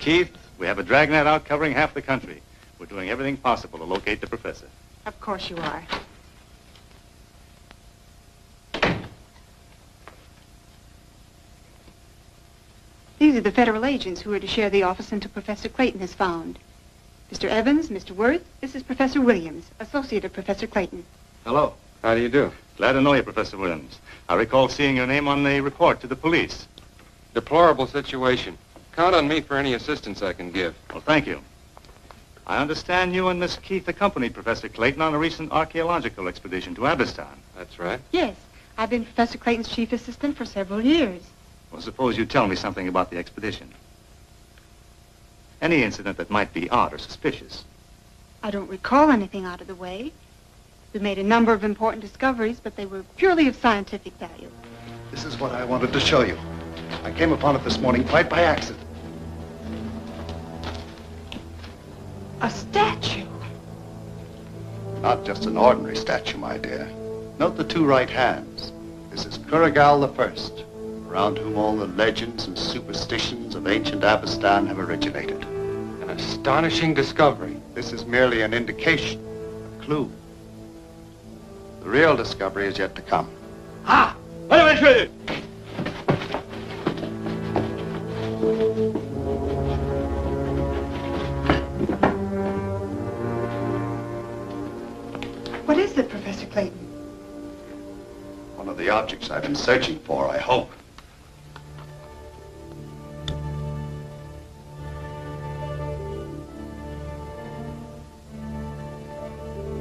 Keith, we have a dragnet out covering half the country. We're doing everything possible to locate the professor. Of course you are. These are the federal agents who are to share the office until Professor Clayton is found. Mr. Evans, Mr. Worth, this is Professor Williams, associate of Professor Clayton. Hello. How do you do? Glad to know you, Professor Williams. I recall seeing your name on the report to the police. Deplorable situation. Count on me for any assistance I can give. Well, thank you. I understand you and Miss Keith accompanied Professor Clayton on a recent archaeological expedition to Abistan. That's right. Yes, I've been Professor Clayton's chief assistant for several years. Well, suppose you tell me something about the expedition. Any incident that might be odd or suspicious. I don't recall anything out of the way. We made a number of important discoveries, but they were purely of scientific value. This is what I wanted to show you. I came upon it this morning quite by accident. A statue. Not just an ordinary statue, my dear. Note the two right hands. This is Kurigal the First, around whom all the legends and superstitions of ancient Abistan have originated. An astonishing discovery. This is merely an indication, a clue. The real discovery is yet to come. Ah! Wait a minute! What is it, Professor Clayton? One of the objects I've been searching for, I hope.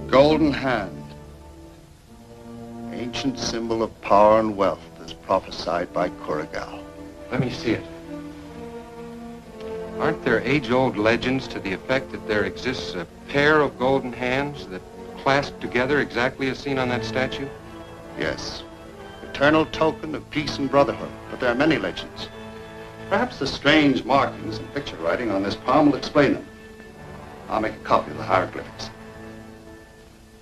Golden hand. Ancient symbol of power and wealth as prophesied by Kurigal. Let me see it. Aren't there age-old legends to the effect that there exists a pair of golden hands that clasp together exactly as seen on that statue? Yes. Eternal token of peace and brotherhood. But there are many legends. Perhaps the strange markings and picture writing on this palm will explain them. I'll make a copy of the hieroglyphics.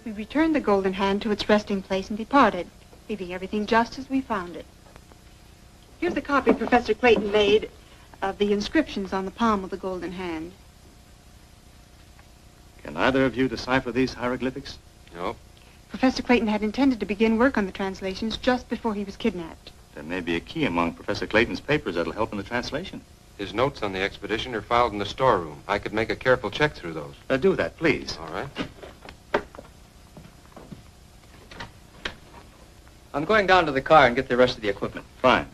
We returned the golden hand to its resting place and departed, leaving everything just as we found it. Here's the copy Professor Clayton made of the inscriptions on the palm of the golden hand. Can either of you decipher these hieroglyphics? No. Professor Clayton had intended to begin work on the translations just before he was kidnapped. There may be a key among Professor Clayton's papers that'll help in the translation. His notes on the expedition are filed in the storeroom. I could make a careful check through those. Do that, please. All right. I'm going down to the car and get the rest of the equipment. Fine.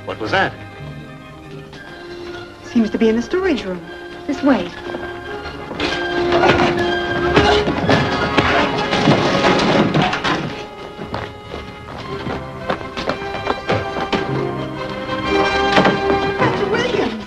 What was that? Seems to be in the storage room. This way. Professor Williams!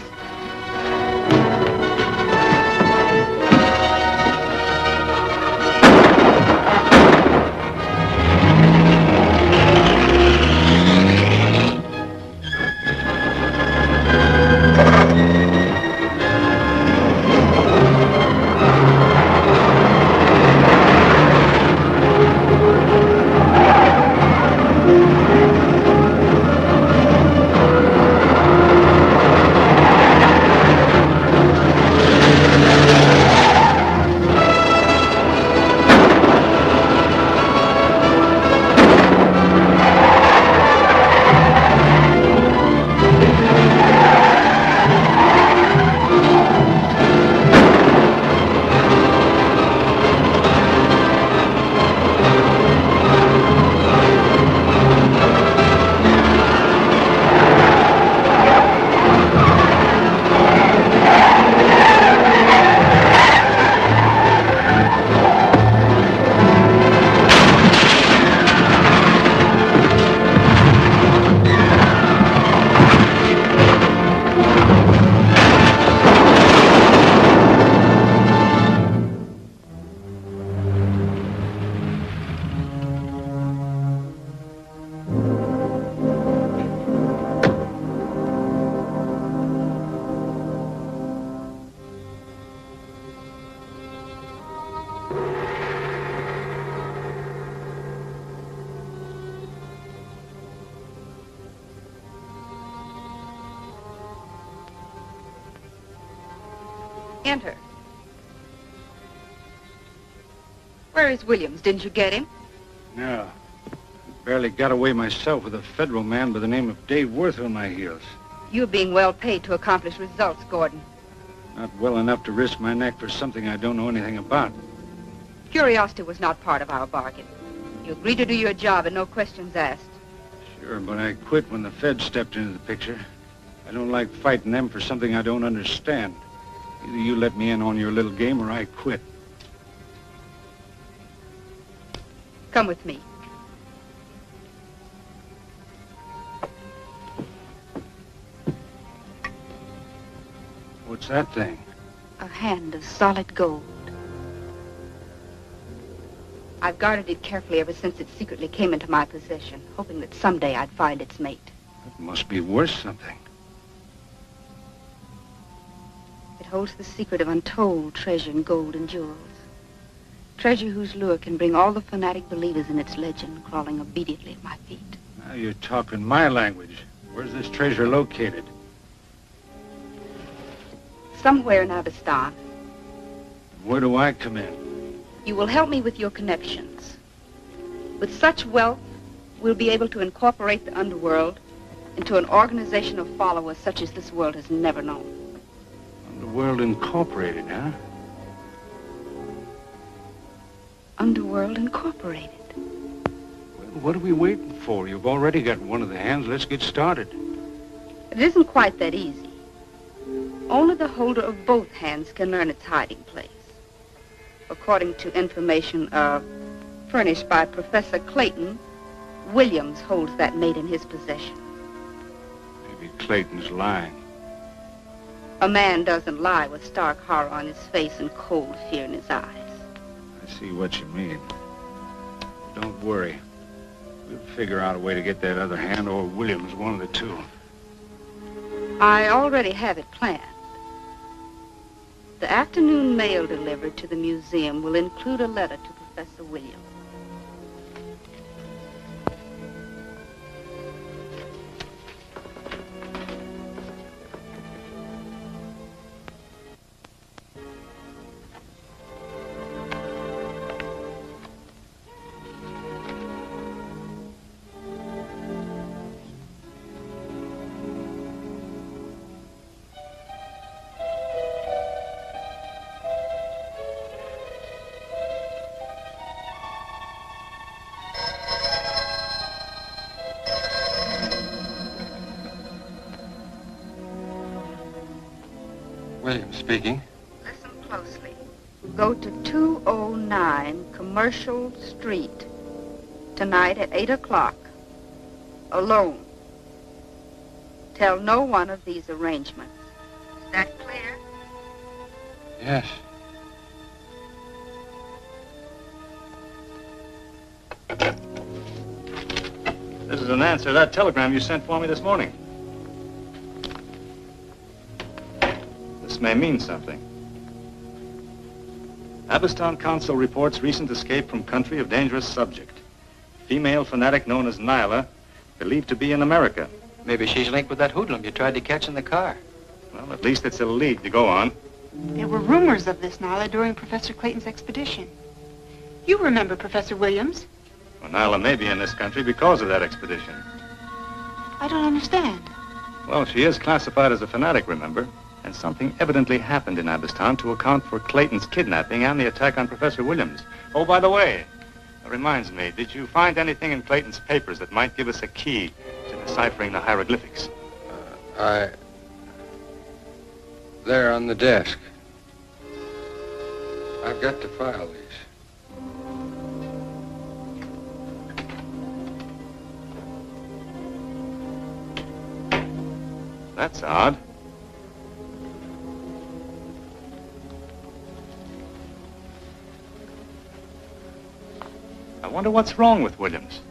Enter. Where is Williams? Didn't you get him? No. Barely got away myself with a federal man by the name of Dave Worth on my heels. You're being well paid to accomplish results, Gordon. Not well enough to risk my neck for something I don't know anything about. Curiosity was not part of our bargain. You agreed to do your job and no questions asked. Sure, but I quit when the Fed stepped into the picture. I don't like fighting them for something I don't understand. Either you let me in on your little game or I quit. Come with me. What's that thing? A hand of solid gold. I've guarded it carefully ever since it secretly came into my possession, hoping that someday I'd find its mate. It must be worth something. It holds the secret of untold treasure in gold and jewels. Treasure whose lure can bring all the fanatic believers in its legend crawling obediently at my feet. Now you're talking my language. Where's this treasure located? Somewhere in Abistan. Where do I come in? You will help me with your connections. With such wealth, we'll be able to incorporate the Underworld into an organization of followers such as this world has never known. Underworld Incorporated, huh? Underworld Incorporated. Well, what are we waiting for? You've already got one of the hands. Let's get started. It isn't quite that easy. Only the holder of both hands can learn its hiding place. According to information furnished by Professor Clayton, Williams holds that mate in his possession. Maybe Clayton's lying. A man doesn't lie with stark horror on his face and cold fear in his eyes. I see what you mean. Don't worry. We'll figure out a way to get that other hand or Williams, one of the two. I already have it planned. The afternoon mail delivered to the museum will include a letter to Professor Williams. Williams speaking. Listen closely. Go to 209 Commercial Street tonight at 8 o'clock. Alone. Tell no one of these arrangements. Is that clear? Yes. This is an answer to that telegram you sent for me this morning. This may mean something. Abistan Council reports recent escape from country of dangerous subject. Female fanatic known as Nyla, believed to be in America. Maybe she's linked with that hoodlum you tried to catch in the car. Well, at least it's a lead to go on. There were rumors of this, Nyla, during Professor Clayton's expedition. You remember Professor Williams? Well, Nyla may be in this country because of that expedition. I don't understand. Well, she is classified as a fanatic, remember? And something evidently happened in Abistan to account for Clayton's kidnapping and the attack on Professor Williams. Oh, by the way, that reminds me, did you find anything in Clayton's papers that might give us a key to deciphering the hieroglyphics? There on the desk. I've got to file these. That's odd. I wonder what's wrong with Williams.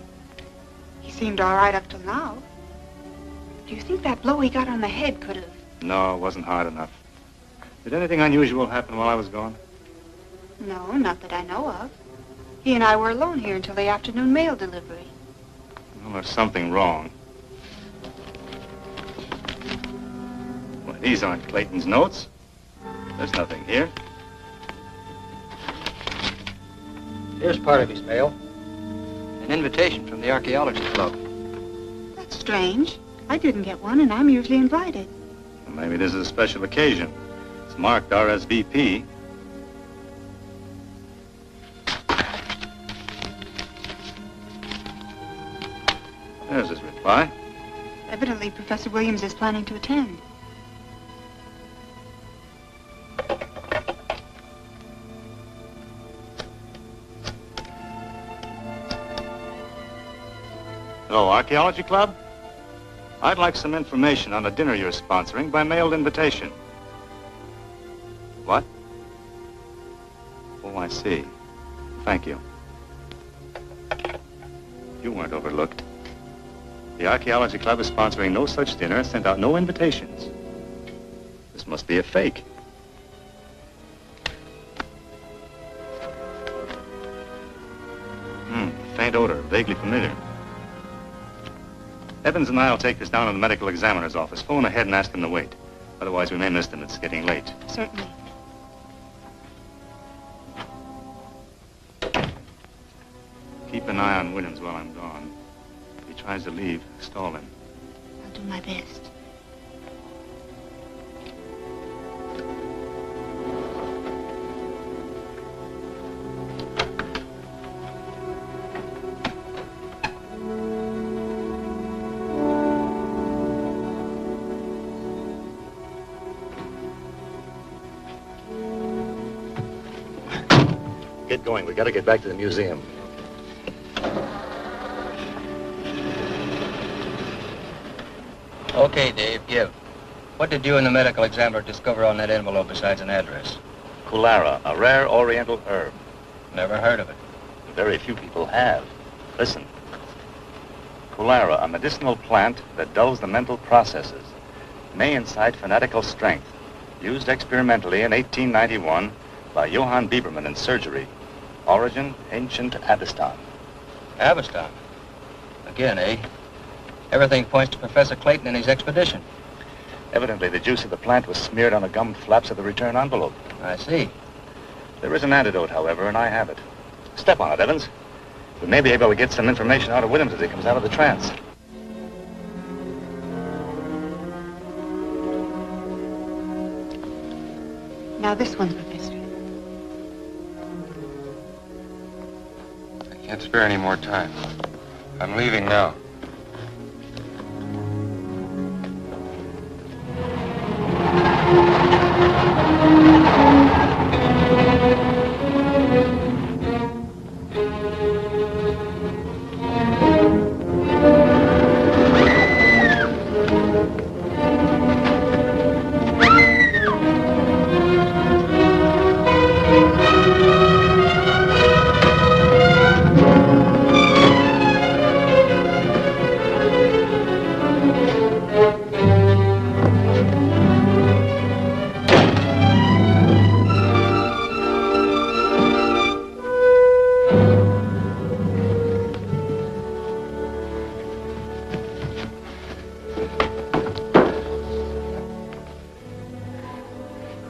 He seemed all right up till now. Do you think that blow he got on the head could have... No, it wasn't hard enough. Did anything unusual happen while I was gone? No, not that I know of. He and I were alone here until the afternoon mail delivery. Well, there's something wrong. Well, these aren't Clayton's notes. There's nothing here. Here's part of his mail. An invitation from the Archaeology Club. That's strange. I didn't get one, and I'm usually invited. Well, maybe this is a special occasion. It's marked RSVP. There's his reply. Evidently, Professor Williams is planning to attend. Hello, Archaeology Club? I'd like some information on a dinner you're sponsoring by mailed invitation. What? Oh, I see. Thank you. You weren't overlooked. The Archaeology Club is sponsoring no such dinner and sent out no invitations. This must be a fake. Faint odor, vaguely familiar. Evans and I will take this down to the medical examiner's office. Phone ahead and ask them to wait. Otherwise, we may miss them. It's getting late. Certainly. Keep an eye on Williams while I'm gone. If he tries to leave, stall him. I'll do my best. Get going. We got to get back to the museum. Okay, Dave, give. What did you and the medical examiner discover on that envelope besides an address? Kulara, a rare oriental herb. Never heard of it. Very few people have. Listen. Kulara, a medicinal plant that dulls the mental processes, may incite fanatical strength. Used experimentally in 1891 by Johann Bieberman in surgery. Origin, ancient Abistan. Abistan? Again, eh? Everything points to Professor Clayton and his expedition. Evidently, the juice of the plant was smeared on the gummed flaps of the return envelope. I see. There is an antidote, however, and I have it. Step on it, Evans. We may be able to get some information out of Williams as he comes out of the trance. Now this one, Professor. I can't spare any more time. I'm leaving now.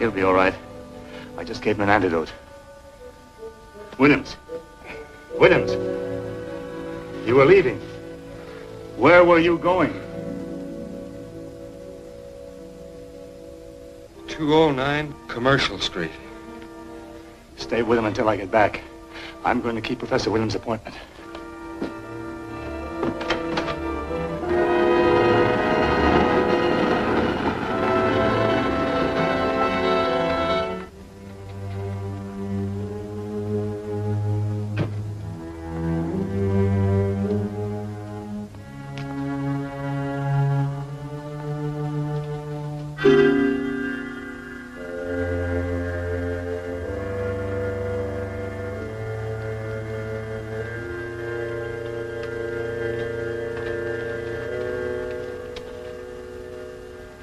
He'll be all right. I just gave him an antidote. Williams. Williams. You were leaving. Where were you going? 209 Commercial Street. Stay with him until I get back. I'm going to keep Professor Williams' appointment.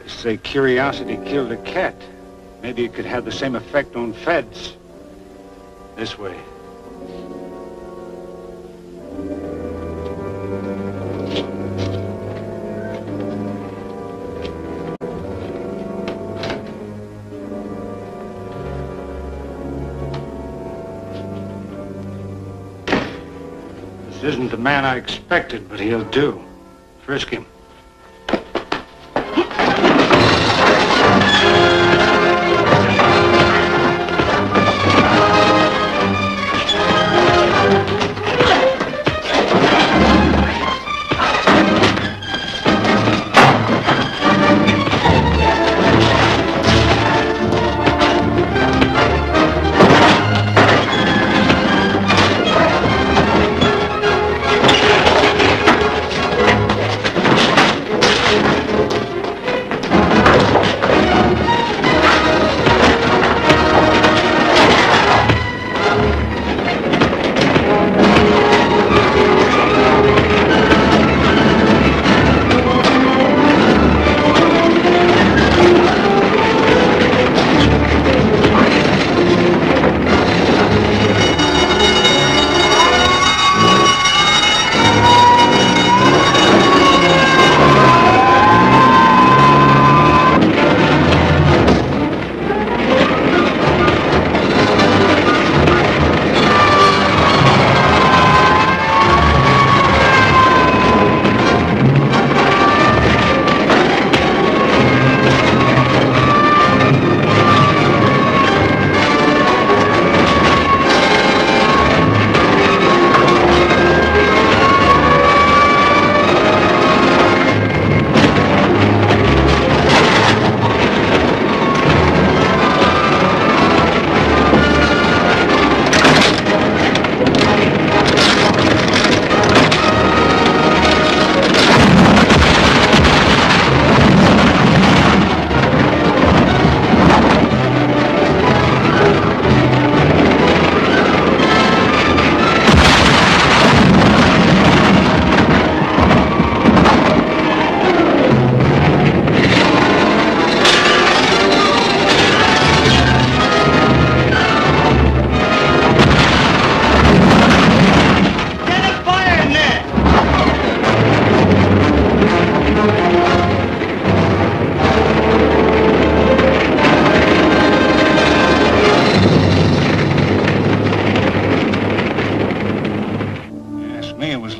Say curiosity killed a cat. Maybe it could have the same effect on feds. This way. This isn't the man I expected, but he'll do. Frisk him.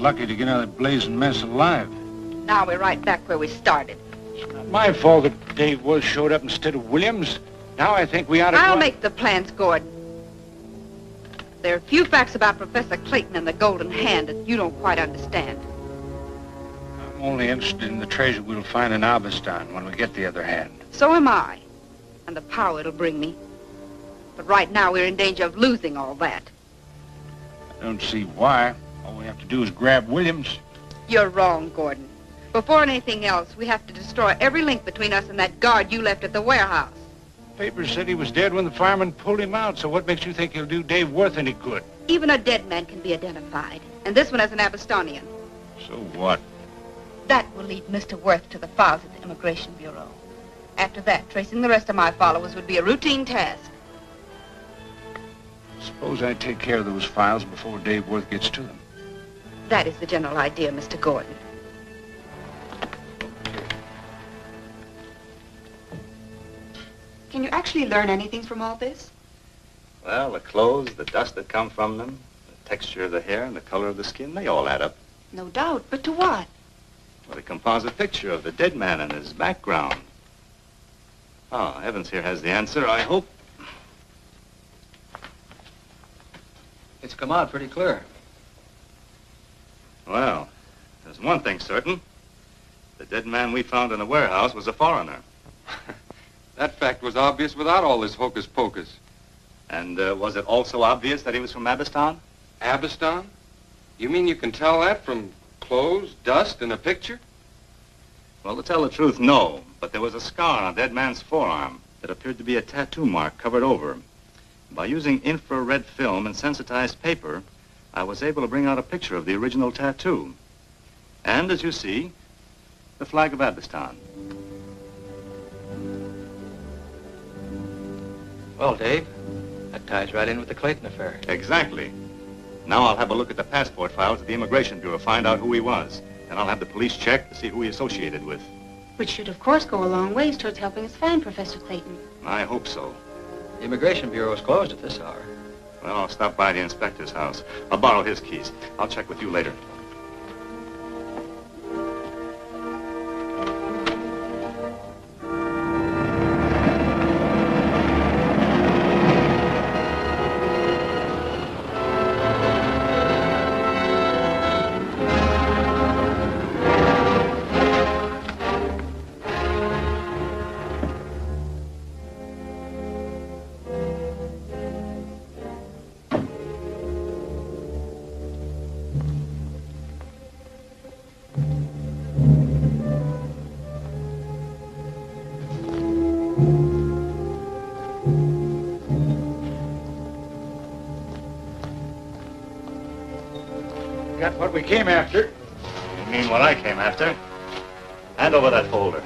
Lucky to get out of that blazing mess alive. Now we're right back where we started. It's not my fault that Dave Wood showed up instead of Williams. Now I think we ought to I'll make the plans, Gordon. There are a few facts about Professor Clayton and the Golden Hand that you don't quite understand. I'm only interested in the treasure we'll find in Albistan when we get the other hand. So am I, and the power it'll bring me. But right now we're in danger of losing all that. I don't see why. All we have to do is grab Williams. You're wrong, Gordon. Before anything else, we have to destroy every link between us and that guard you left at the warehouse. Papers said he was dead when the fireman pulled him out, so what makes you think he'll do Dave Worth any good? Even a dead man can be identified, and this one as an Abistonian. So what? That will lead Mr. Worth to the files at the Immigration Bureau. After that, tracing the rest of my followers would be a routine task. Suppose I take care of those files before Dave Worth gets to them. That is the general idea, Mr. Gordon. Can you actually learn anything from all this? Well, the clothes, the dust that come from them, the texture of the hair and the color of the skin, they all add up. No doubt, but to what? Well, a composite picture of the dead man and his background. Oh, Evans here has the answer, I hope. It's come out pretty clear. Well, there's one thing certain. The dead man we found in the warehouse was a foreigner. That fact was obvious without all this hocus pocus. And was it also obvious that he was from Abistan? Abistan? You mean you can tell that from clothes, dust, and a picture? Well, to tell the truth, no. But there was a scar on a dead man's forearm that appeared to be a tattoo mark covered over. By using infrared film and sensitized paper, I was able to bring out a picture of the original tattoo. And, as you see, the flag of Abistan. Well, Dave, that ties right in with the Clayton affair. Exactly. Now I'll have a look at the passport files at the Immigration Bureau, find out who he was. And I'll have the police check to see who he associated with. Which should, of course, go a long ways towards helping us find Professor Clayton. I hope so. The Immigration Bureau is closed at this hour. Well, I'll stop by the inspector's house. I'll borrow his keys. I'll check with you later. Got what we came after. You mean what I came after? Hand over that folder.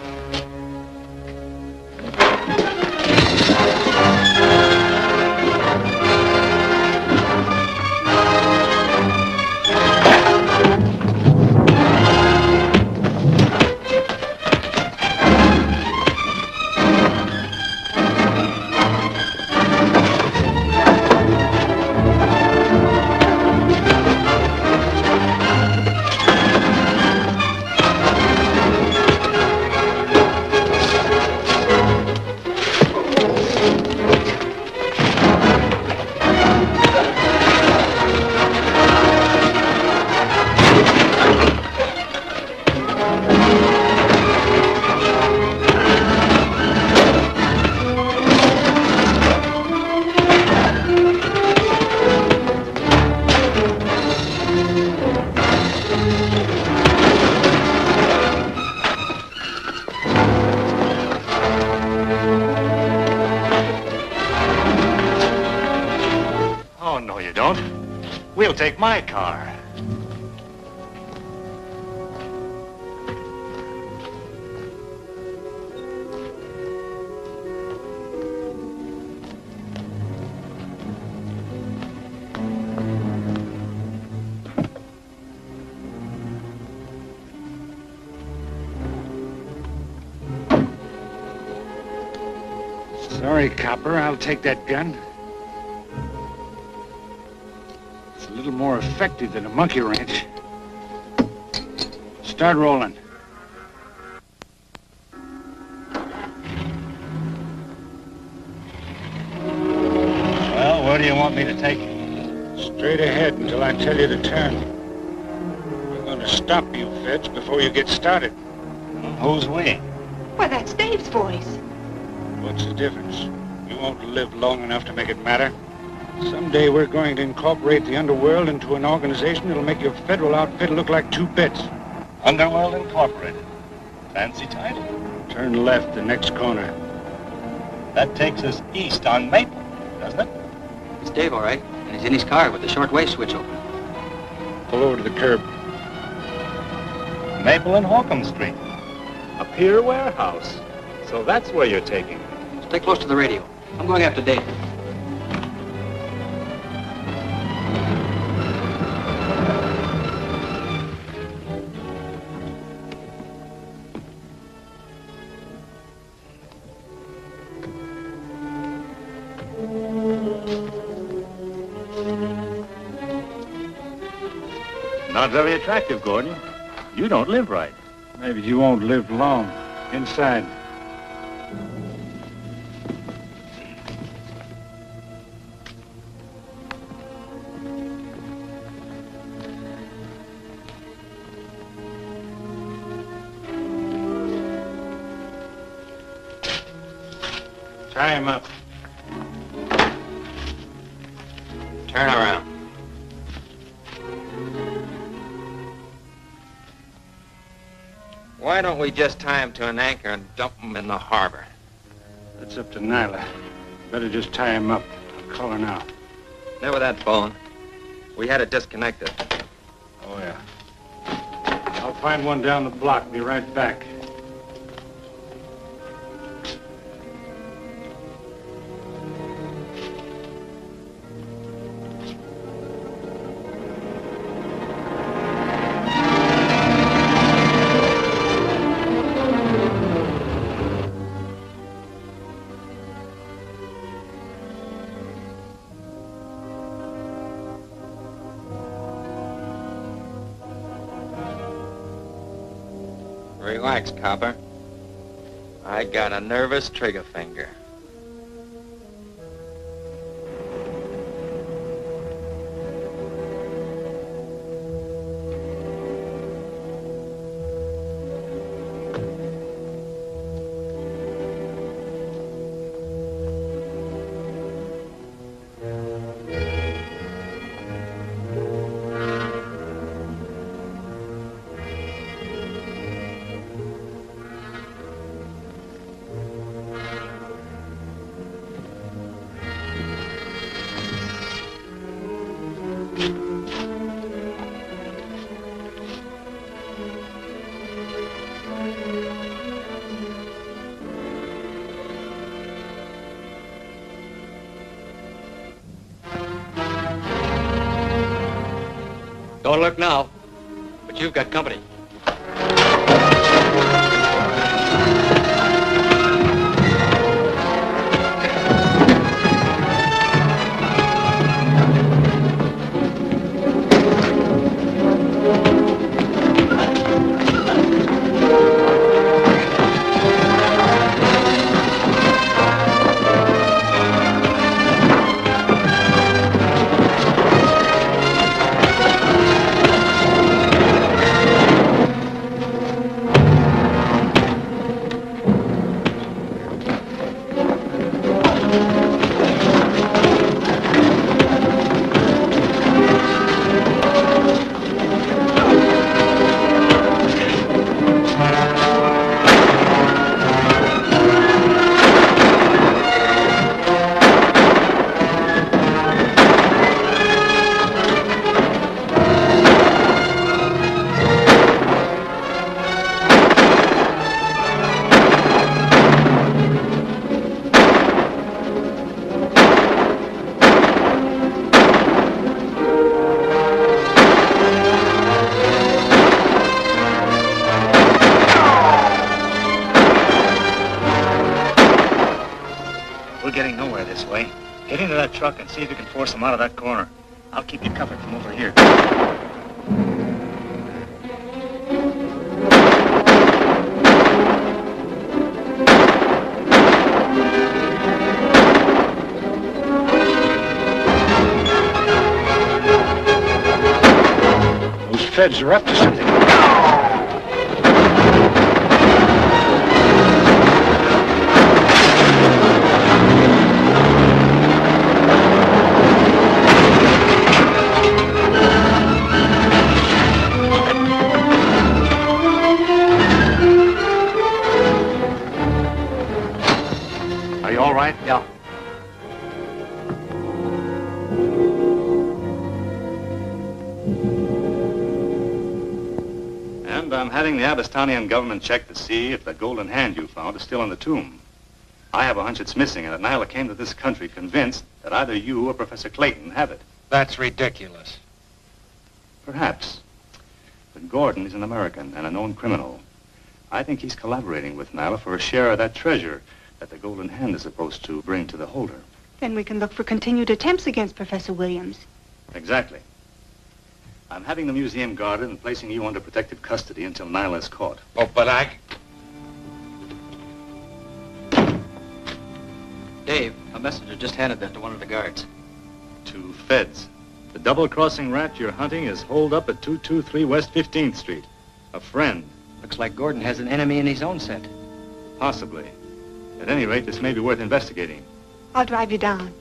Oh, no, you don't. We'll take my car. Sorry, copper. I'll take that gun. It's a little more effective than a monkey wrench. Start rolling. Well, where do you want me to take you? Straight ahead until I tell you to turn. We're going to stop you feds before you get started. Who's we? Why, that's Dave's voice. What's the difference? You won't live long enough to make it matter. Someday we're going to incorporate the Underworld into an organization that'll make your federal outfit look like two bits. Underworld Incorporated. Fancy title. Turn left, the next corner. That takes us east on Maple, doesn't it? It's Dave, all right. And he's in his car with the shortwave switch open. Pull over to the curb. Maple and Holcomb Street. A pier warehouse. So that's where you're taking me. Stay close to the radio. I'm going after Dave. Not very attractive, Gordon. You don't live right. Maybe you won't live long. Inside. Tie him up. Turn around. Why don't we just tie him to an anchor and dump him in the harbor? That's up to Nyla. Better just tie him up. I'll call her now. Never that phone. We had it disconnected. Oh, yeah. I'll find one down the block. Be right back. Relax, copper. I got a nervous trigger finger. Don't look now, but you've got company. Get into that truck and see if you can force them out of that corner. I'll keep you covered from over here. Those feds are up to something. Are you all right? Yeah. And I'm having the Abistonian government check to see if the golden hand you found is still in the tomb. I have a hunch it's missing, and that Nyla came to this country convinced that either you or Professor Clayton have it. That's ridiculous. Perhaps. But Gordon is an American and a known criminal. I think he's collaborating with Nyla for a share of that treasure that the golden hand is supposed to bring to the holder. Then we can look for continued attempts against Professor Williams. Exactly. I'm having the museum guarded and placing you under protective custody until Nyla is caught. Oh, but Dave, a messenger just handed that to one of the guards. To feds. The double-crossing rat you're hunting is holed up at 223 West 15th Street. A friend. Looks like Gordon has an enemy in his own set. Possibly. At any rate, this may be worth investigating. I'll drive you down.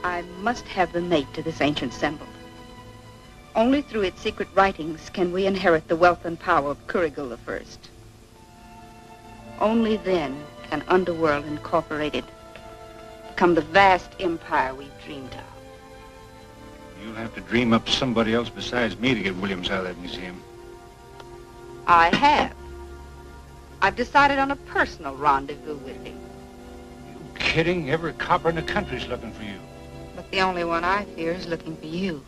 I must have the mate to this ancient symbol. Only through its secret writings can we inherit the wealth and power of Kurigul I. Only then can Underworld Incorporated become the vast empire we've dreamed of. you'll have to dream up somebody else besides me to get Williams out of that museum. I have. I've decided on a personal rendezvous with him. You kidding? Every copper in the country's looking for you. But the only one I fear is looking for you.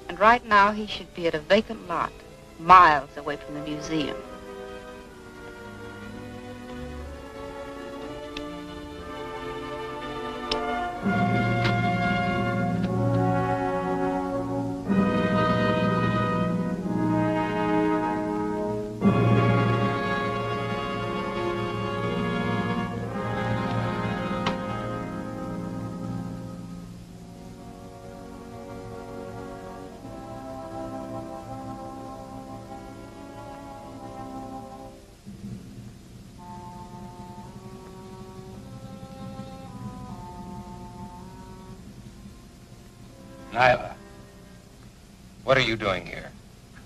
And right now he should be at a vacant lot, miles away from the museum. Nyla, what are you doing here?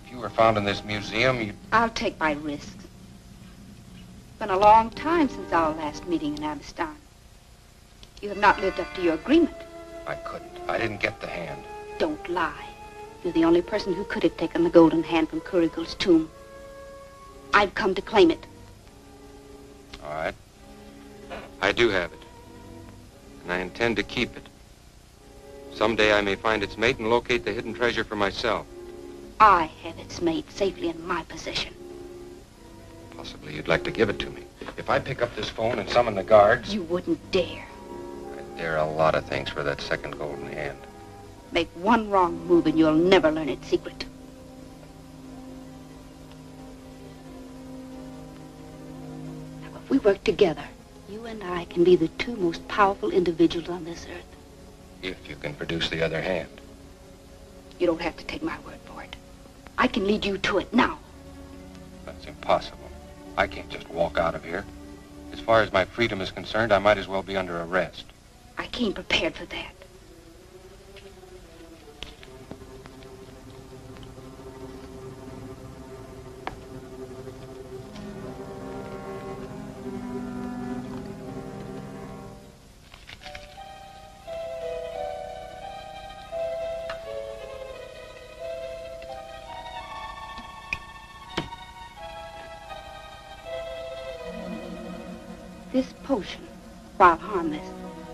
If you were found in this museum, you'd... I'll take my risks. It's been a long time since our last meeting in Abistan. You have not lived up to your agreement. I couldn't. I didn't get the hand. Don't lie. You're the only person who could have taken the golden hand from Kurigul's tomb. I've come to claim it. All right. I do have it. And I intend to keep it. Someday I may find its mate and locate the hidden treasure for myself. I have its mate safely in my possession. Possibly you'd like to give it to me. If I pick up this phone and summon the guards... You wouldn't dare. I'd dare a lot of things for that second golden hand. Make one wrong move and you'll never learn its secret. Now, if we work together, you and I can be the two most powerful individuals on this earth. If you can produce the other hand. You don't have to take my word for it. I can lead you to it now. That's impossible. I can't just walk out of here. As far as my freedom is concerned, I might as well be under arrest. I came prepared for that. This potion, while harmless,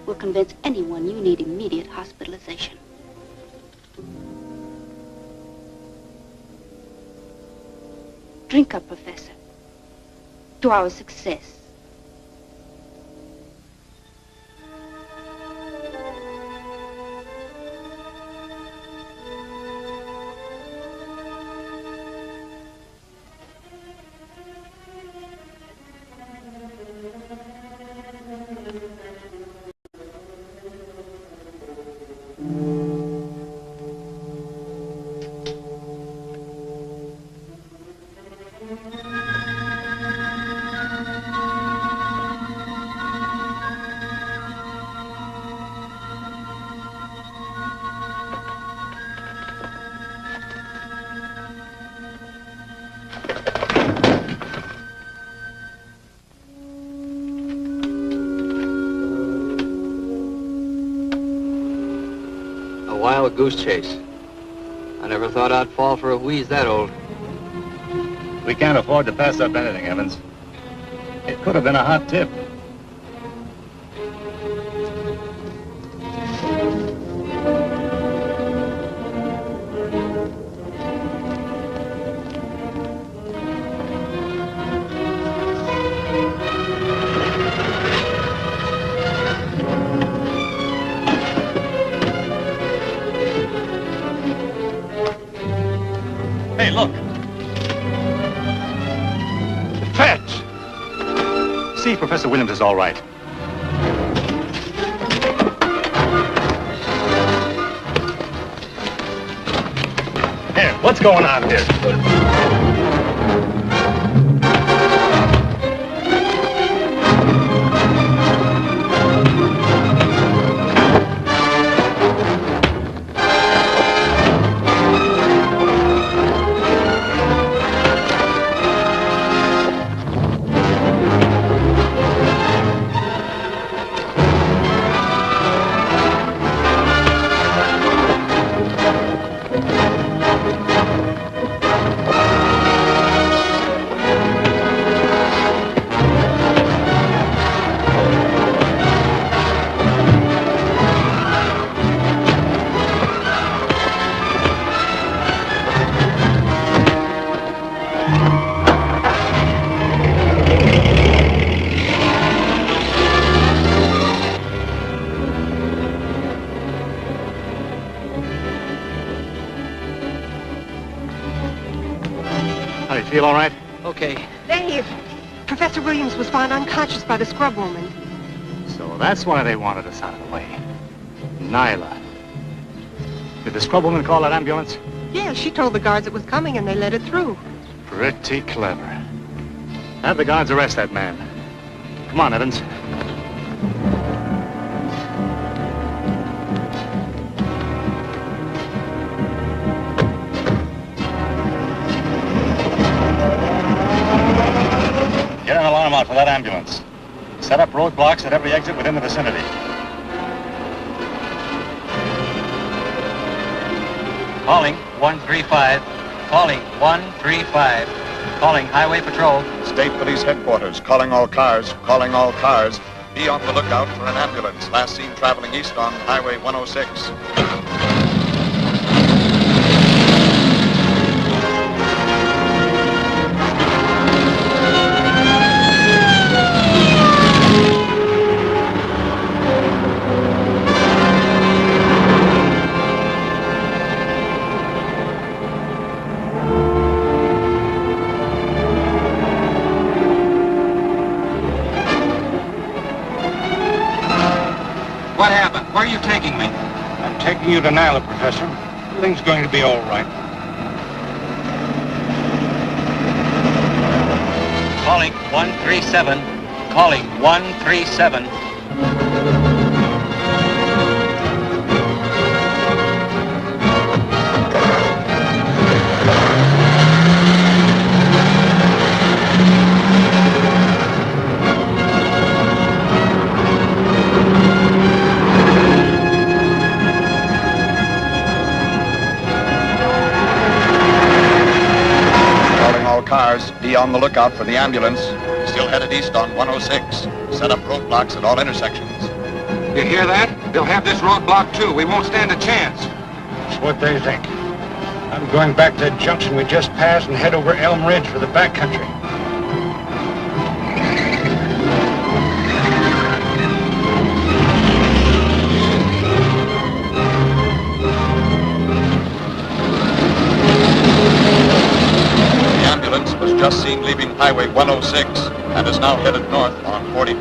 will convince anyone you need immediate hospitalization. Drink up, Professor, to our success. Wild goose chase. I never thought I'd fall for a wheeze that old. We can't afford to pass up anything, Evans. It could have been a hot tip. Hey, look. Fetch! See if Professor Williams is all right. Here, what's going on here? How do you feel, all right? Okay. Dave, Professor Williams was found unconscious by the scrub woman. So that's why they wanted us out of the way. Nyla. Did the scrub woman call that ambulance? Yeah, she told the guards it was coming and they let it through. Pretty clever. Have the guards arrest that man. Come on, Evans. out for that ambulance. Set up roadblocks at every exit within the vicinity. Calling 135. Calling 135. Calling Highway Patrol. State Police Headquarters, calling all cars, calling all cars. Be on the lookout for an ambulance, last seen traveling east on Highway 106. What happened? Where are you taking me? I'm taking you to Nyla, Professor. Everything's going to be all right. Calling 137. Calling 137. Cars, be on the lookout for the ambulance. Still headed east on 106. Set up roadblocks at all intersections. You hear that? They'll have this roadblock too. We won't stand a chance. That's what they think. I'm going back to that junction we just passed and head over Elm Ridge for the backcountry. Was just seen leaving Highway 106 and is now headed north on 42.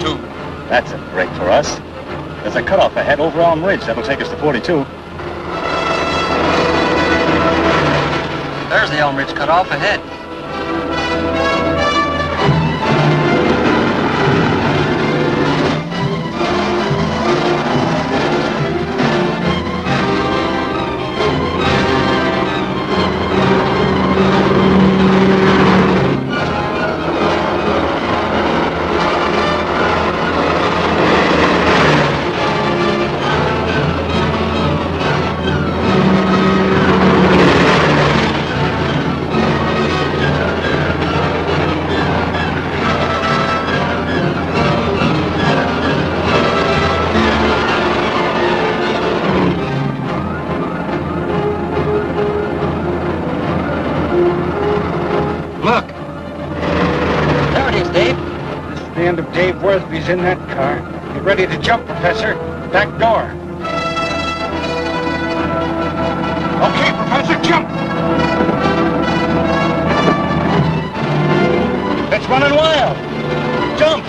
That's a break for us. There's a cutoff ahead over Elm Ridge. That'll take us to 42. There's the Elm Ridge cutoff ahead. In that car. Get ready to jump, Professor. Back door. Okay, Professor, jump! It's running wild. Jump!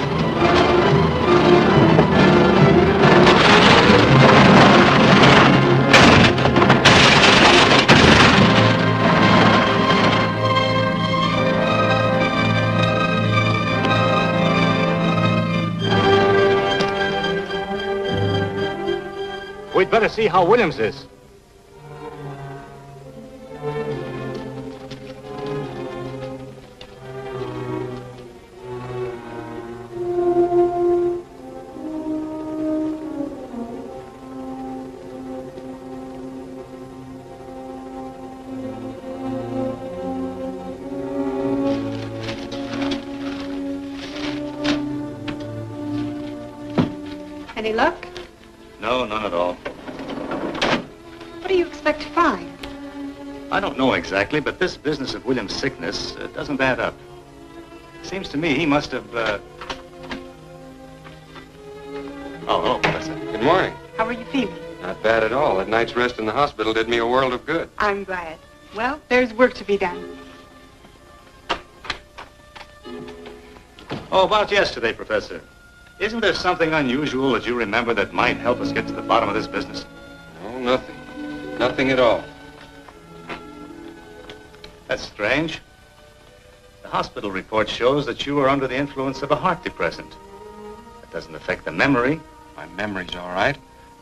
We'd better see how Williams is. Any luck? No, none at all. What do you expect to find? I don't know exactly, but this business of William's sickness doesn't add up. Seems to me he must have, Oh, hello, Professor. Good morning. How are you feeling? Not bad at all. That night's rest in the hospital did me a world of good. I'm glad. Well, there's work to be done. Oh, about yesterday, Professor. Isn't there something unusual that you remember that might help us get to the bottom of this business? No, nothing. Nothing at all. That's strange. The hospital report shows that you were under the influence of a heart depressant. That doesn't affect the memory. My memory's all right.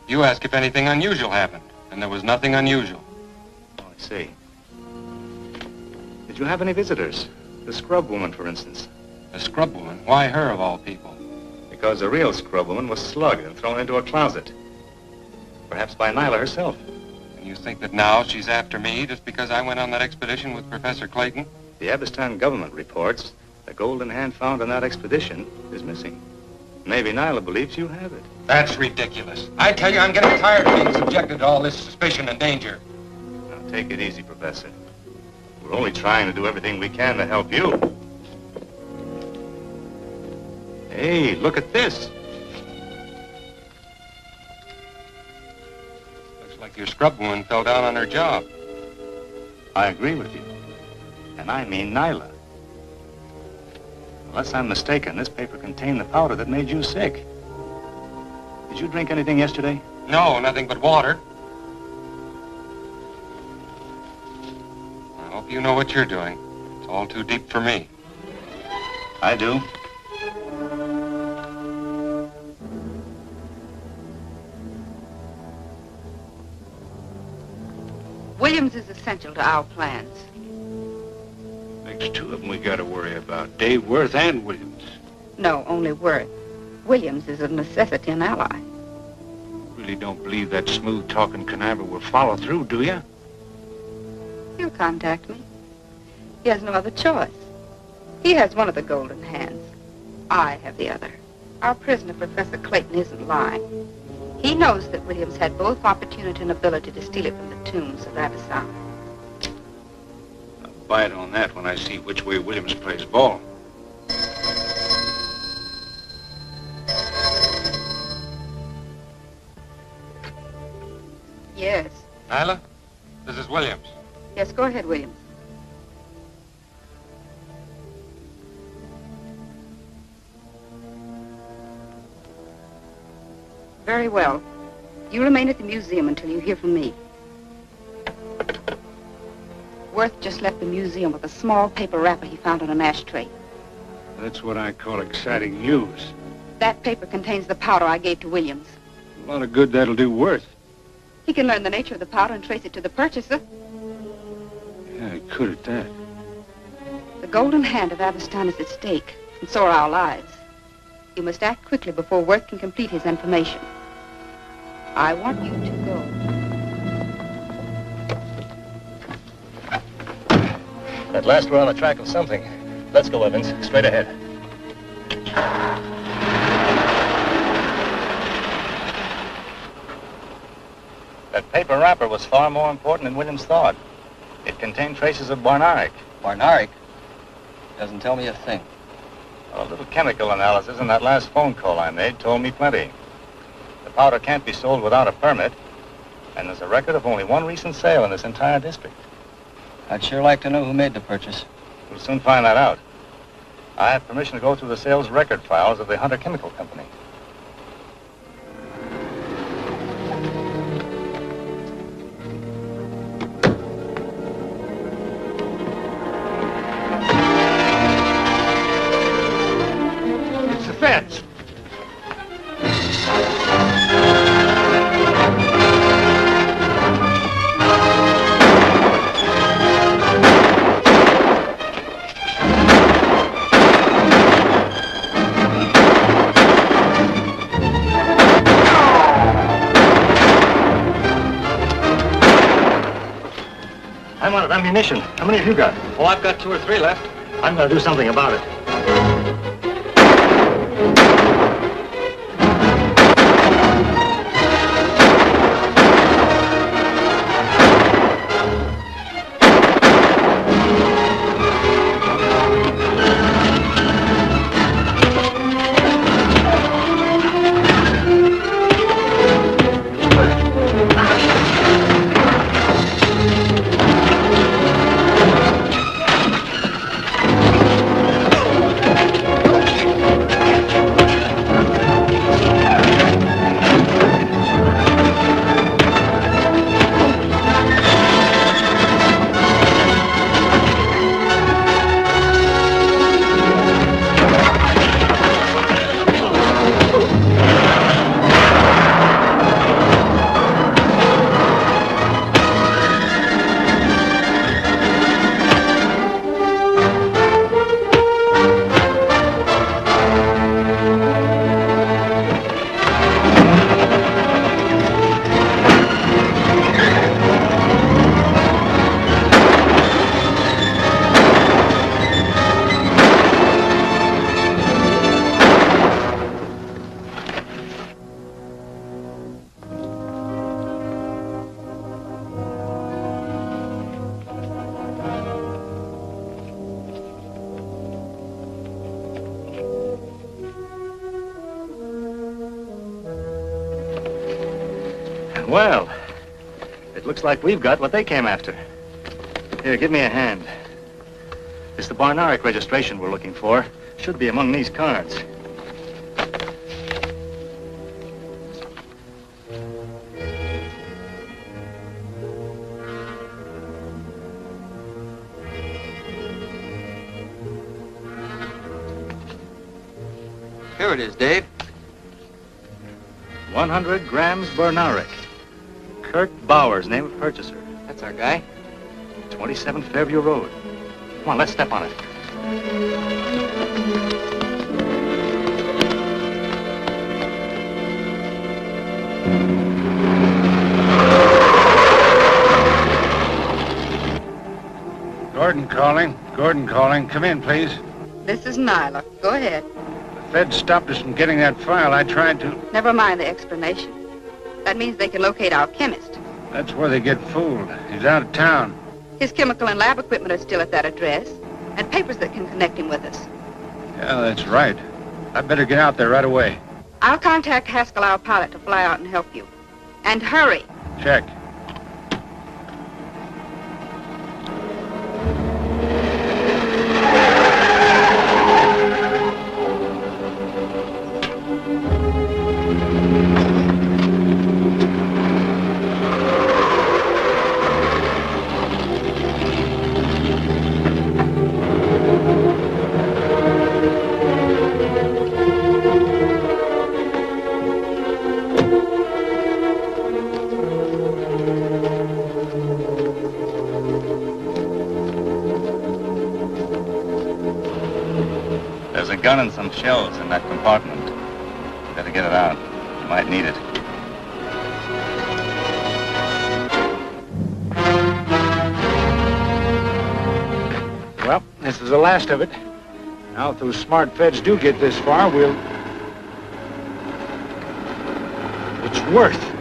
You asked if anything unusual happened, and there was nothing unusual. Oh, I see. Did you have any visitors? The scrub woman, for instance. A scrub woman? Why her, of all people? Because the real scrub woman was slugged and thrown into a closet. Perhaps by Nyla herself. And you think that now she's after me just because I went on that expedition with Professor Clayton? The Abistan government reports the golden hand found on that expedition is missing. Maybe Nyla believes you have it. That's ridiculous. I tell you, I'm getting tired of being subjected to all this suspicion and danger. Now, take it easy, Professor. We're only trying to do everything we can to help you. Hey, look at this. Looks like your scrub woman fell down on her job. I agree with you. And I mean Nyla. Unless I'm mistaken, this paper contained the powder that made you sick. Did you drink anything yesterday? No, nothing but water. I hope you know what you're doing. It's all too deep for me. I do. Williams is essential to our plans. Next two of them we got to worry about, Dave Worth and Williams. No, only Worth. Williams is a necessity, an ally. Really don't believe that smooth-talking conniver will follow through, do you? He'll contact me. He has no other choice. He has one of the golden hands. I have the other. Our prisoner, Professor Clayton, isn't lying. He knows that Williams had both opportunity and ability to steal it from the tombs of Abistan. I'll bite on that when I see which way Williams plays ball. Yes. Nyla, this is Williams. Yes, go ahead, Williams. Very well. You remain at the museum until you hear from me. Worth just left the museum with a small paper wrapper he found on an ashtray. That's what I call exciting news. That paper contains the powder I gave to Williams. A lot of good that'll do Worth. He can learn the nature of the powder and trace it to the purchaser. Yeah, I could at that. The golden hand of Abistan is at stake, and so are our lives. You must act quickly before Worth can complete his information. I want you to go. At last we're on the track of something. Let's go, Evans. Straight ahead. That paper wrapper was far more important than Williams thought. It contained traces of Barnaric. Barnaric? Doesn't tell me a thing. A little chemical analysis in that last phone call I made told me plenty. The powder can't be sold without a permit, and there's a record of only one recent sale in this entire district. I'd sure like to know who made the purchase. We'll soon find that out. I have permission to go through the sales record files of the Hunter Chemical Company. It's the feds. I'm out of ammunition. How many have you got? Oh, I've got 2 or 3 left. I'm going to do something about it. Well, it looks like we've got what they came after. Here, give me a hand. It's the Barnaric registration we're looking for. Should be among these cards. Here it is, Dave. 100 grams Barnaric. Kurt Bowers, name of purchaser. That's our guy. 27 Fairview Road. Come on, let's step on it. Gordon calling. Gordon calling. Come in, please. This is Nyla. Go ahead. The Fed stopped us from getting that file. I tried to... Never mind the explanation. That means they can locate our chemist. That's where they get fooled. He's out of town. His chemical and lab equipment are still at that address, and papers that can connect him with us. Yeah, that's right. I'd better get out there right away. I'll contact Haskell, our pilot, to fly out and help you. And hurry. Check. There's a gun and some shells in that compartment. Better get it out. You might need it. Well, this is the last of it. Now, if those smart feds do get this far, we'll... It's worth.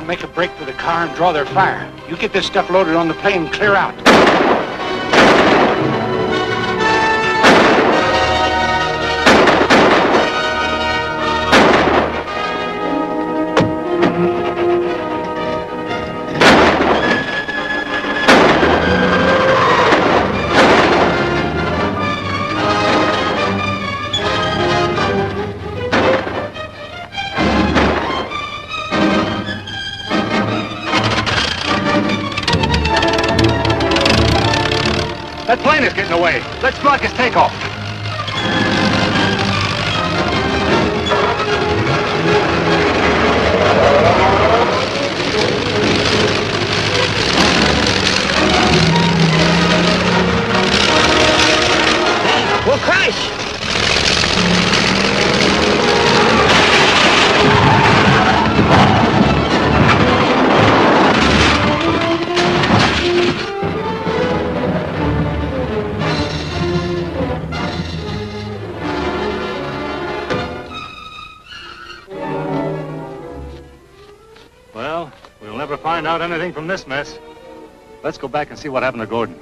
Make a break for the car and draw their fire. You get this stuff loaded on the plane and clear out. That plane is getting away. Let's block his takeoff. We'll crash! Well, we'll never find out anything from this mess. Let's go back and see what happened to Gordon.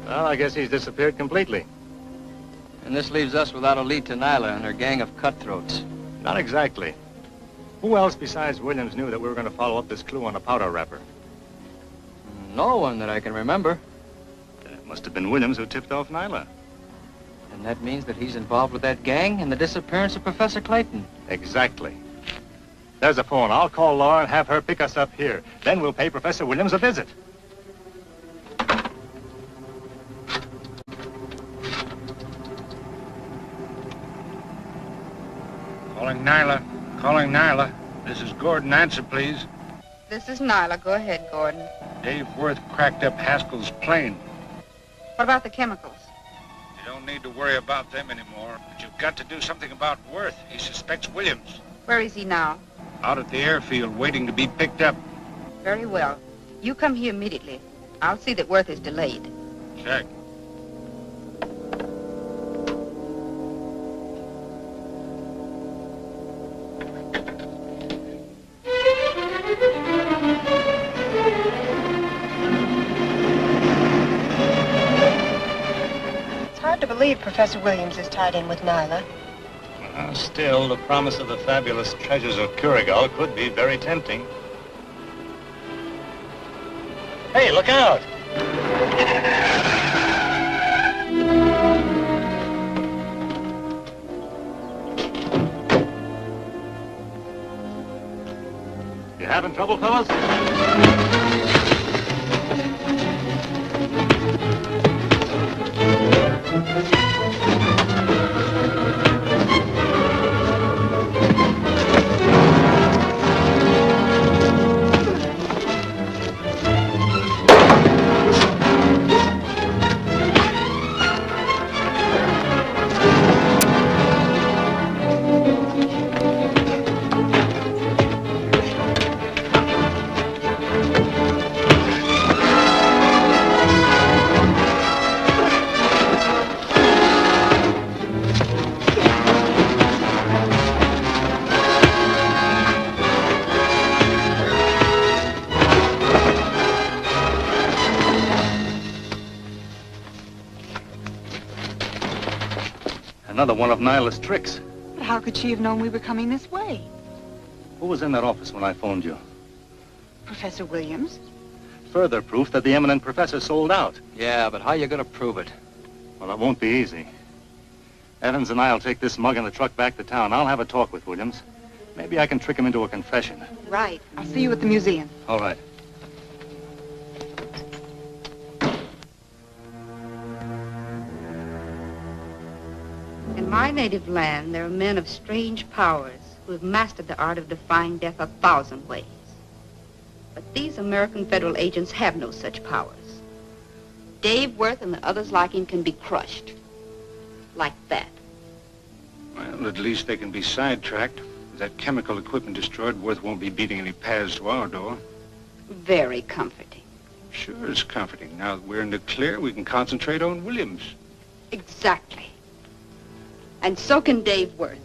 Well, I guess he's disappeared completely. And this leaves us without a lead to Nyla and her gang of cutthroats. Not exactly. Who else besides Williams knew that we were going to follow up this clue on a powder wrapper? No one that I can remember. It must have been Williams who tipped off Nyla. And that means that he's involved with that gang and the disappearance of Professor Clayton. Exactly. There's a phone. I'll call Laura and have her pick us up here. Then we'll pay Professor Williams a visit. Calling Nyla. Calling Nyla. This is Gordon. Answer, please. This is Nyla. Go ahead, Gordon. Dave Worth cracked up Haskell's plane. What about the chemicals? You don't need to worry about them anymore. But you've got to do something about Worth. He suspects Williams. Where is he now? Out at the airfield, waiting to be picked up. Very well. You come here immediately. I'll see that Worth is delayed. Check. It's hard to believe Professor Williams is tied in with Nyla. Still, the promise of the fabulous treasures of Kurigal could be very tempting. Hey, look out! You having trouble, fellas? Another one of Nyla's tricks. But how could she have known we were coming this way? Who was in that office when I phoned you? Professor Williams? Further proof that the eminent professor sold out. Yeah, but how are you going to prove it? Well, it won't be easy. Evans and I'll take this mug in the truck back to town. I'll have a talk with Williams. Maybe I can trick him into a confession. Right. I'll see you at the museum. All right. In my native land, there are men of strange powers who have mastered the art of defying death 1,000 ways. But these American federal agents have no such powers. Dave Worth and the others like him can be crushed. Like that. Well, at least they can be sidetracked. With that chemical equipment destroyed, Worth won't be beating any paths to our door. Very comforting. Sure, it's comforting. Now that we're in the clear, we can concentrate on Williams. Exactly. And so can Dave Worth.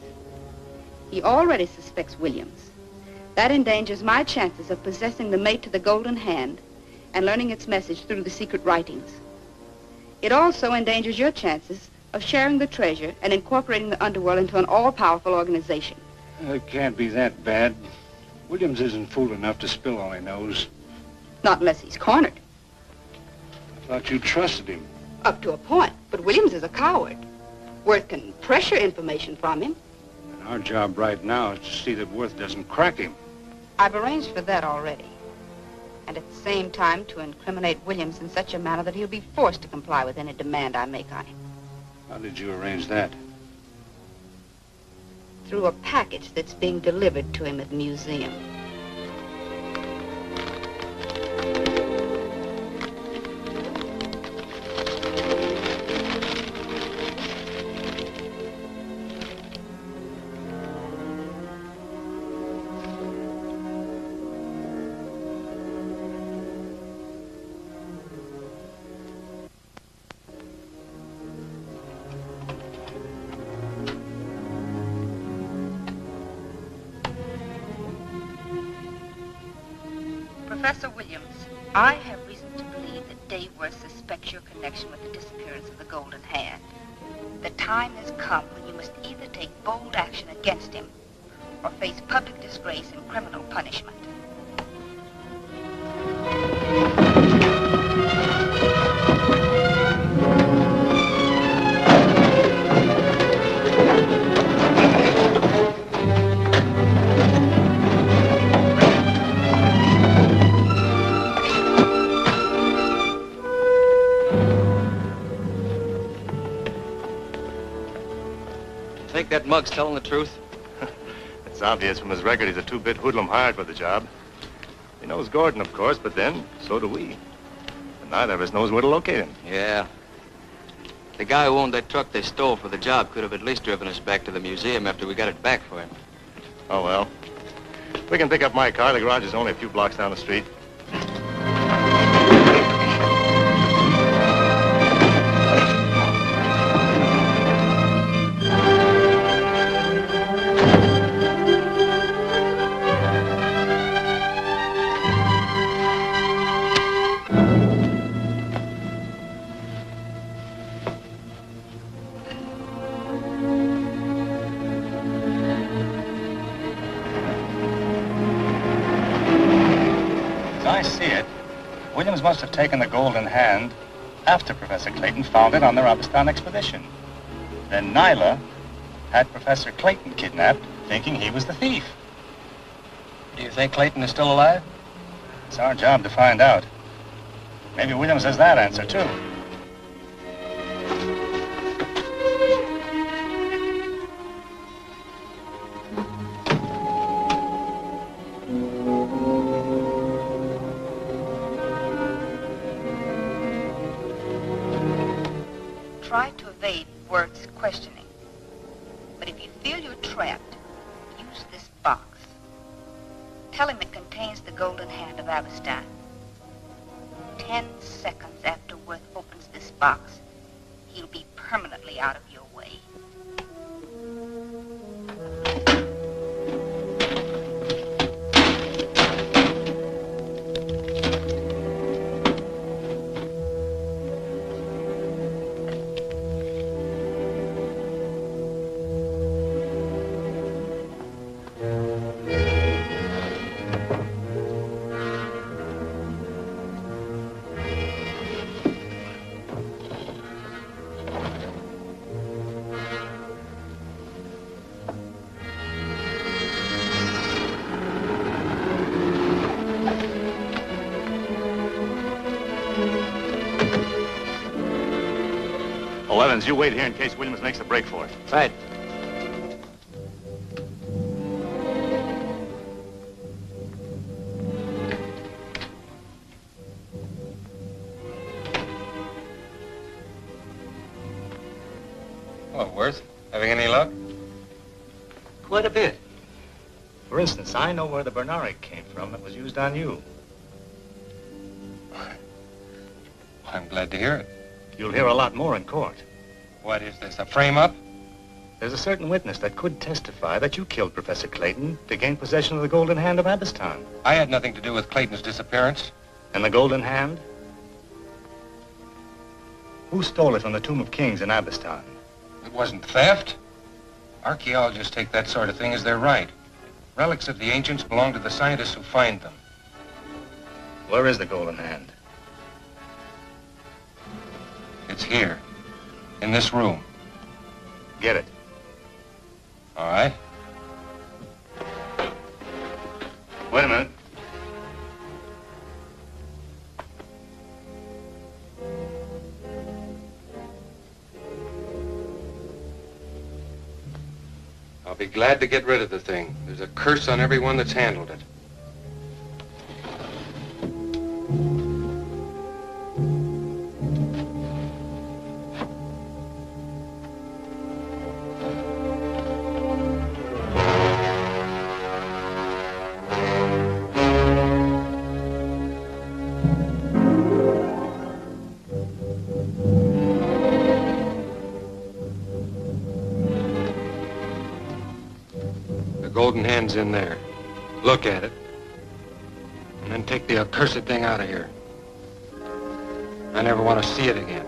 He already suspects Williams. That endangers my chances of possessing the mate to the golden hand and learning its message through the secret writings. It also endangers your chances of sharing the treasure and incorporating the Underworld into an all-powerful organization. It can't be that bad. Williams isn't fool enough to spill all he knows. Not unless he's cornered. I thought you trusted him. Up to a point, but Williams is a coward. Worth can pressure information from him. And our job right now is to see that Worth doesn't crack him. I've arranged for that already. And at the same time to incriminate Williams in such a manner that he'll be forced to comply with any demand I make on him. How did you arrange that? Through a package that's being delivered to him at the museum. Professor Williams, I have reason to believe that Dave Worth suspects your connection with the disappearance of the Golden Hand. The time has come when you must either take bold action against him or face public disgrace and criminal punishment. Think that mug's telling the truth? It's obvious from his record he's a two-bit hoodlum hired for the job. He knows Gordon, of course, but then, so do we. And neither of us knows where to locate him. Yeah. The guy who owned that truck they stole for the job could have at least driven us back to the museum after we got it back for him. Oh, well. We can pick up my car. The garage is only a few blocks down the street. I see it. Williams must have taken the golden hand after Professor Clayton found it on their Abistan expedition. Then Nyla had Professor Clayton kidnapped, thinking he was the thief. Do you think Clayton is still alive? It's our job to find out. Maybe Williams has that answer, too. Try to evade Worth's questioning. But if you feel you're trapped, use this box. Tell him it contains the golden hand of Abistan. 10 seconds after Worth opens this box, he'll be permanently out of your way. Oh, Evans, you wait here in case Williams makes a break for it. Right. Oh, Worth, having any luck? Quite a bit. For instance, I know where the Bernaric came from that was used on you. I'm glad to hear it. You'll hear a lot more in court. What is this, a frame-up? There's a certain witness that could testify that you killed Professor Clayton to gain possession of the golden hand of Abistan. I had nothing to do with Clayton's disappearance. And the golden hand? Who stole it from the Tomb of Kings in Abistan? It wasn't theft. Archaeologists take that sort of thing as their right. Relics of the ancients belong to the scientists who find them. Where is the golden hand? It's here, in this room. Get it. All right. Wait a minute. I'll be glad to get rid of the thing. There's a curse on everyone that's handled it. Golden hand's in there. Look at it. And then take the accursed thing out of here. I never want to see it again.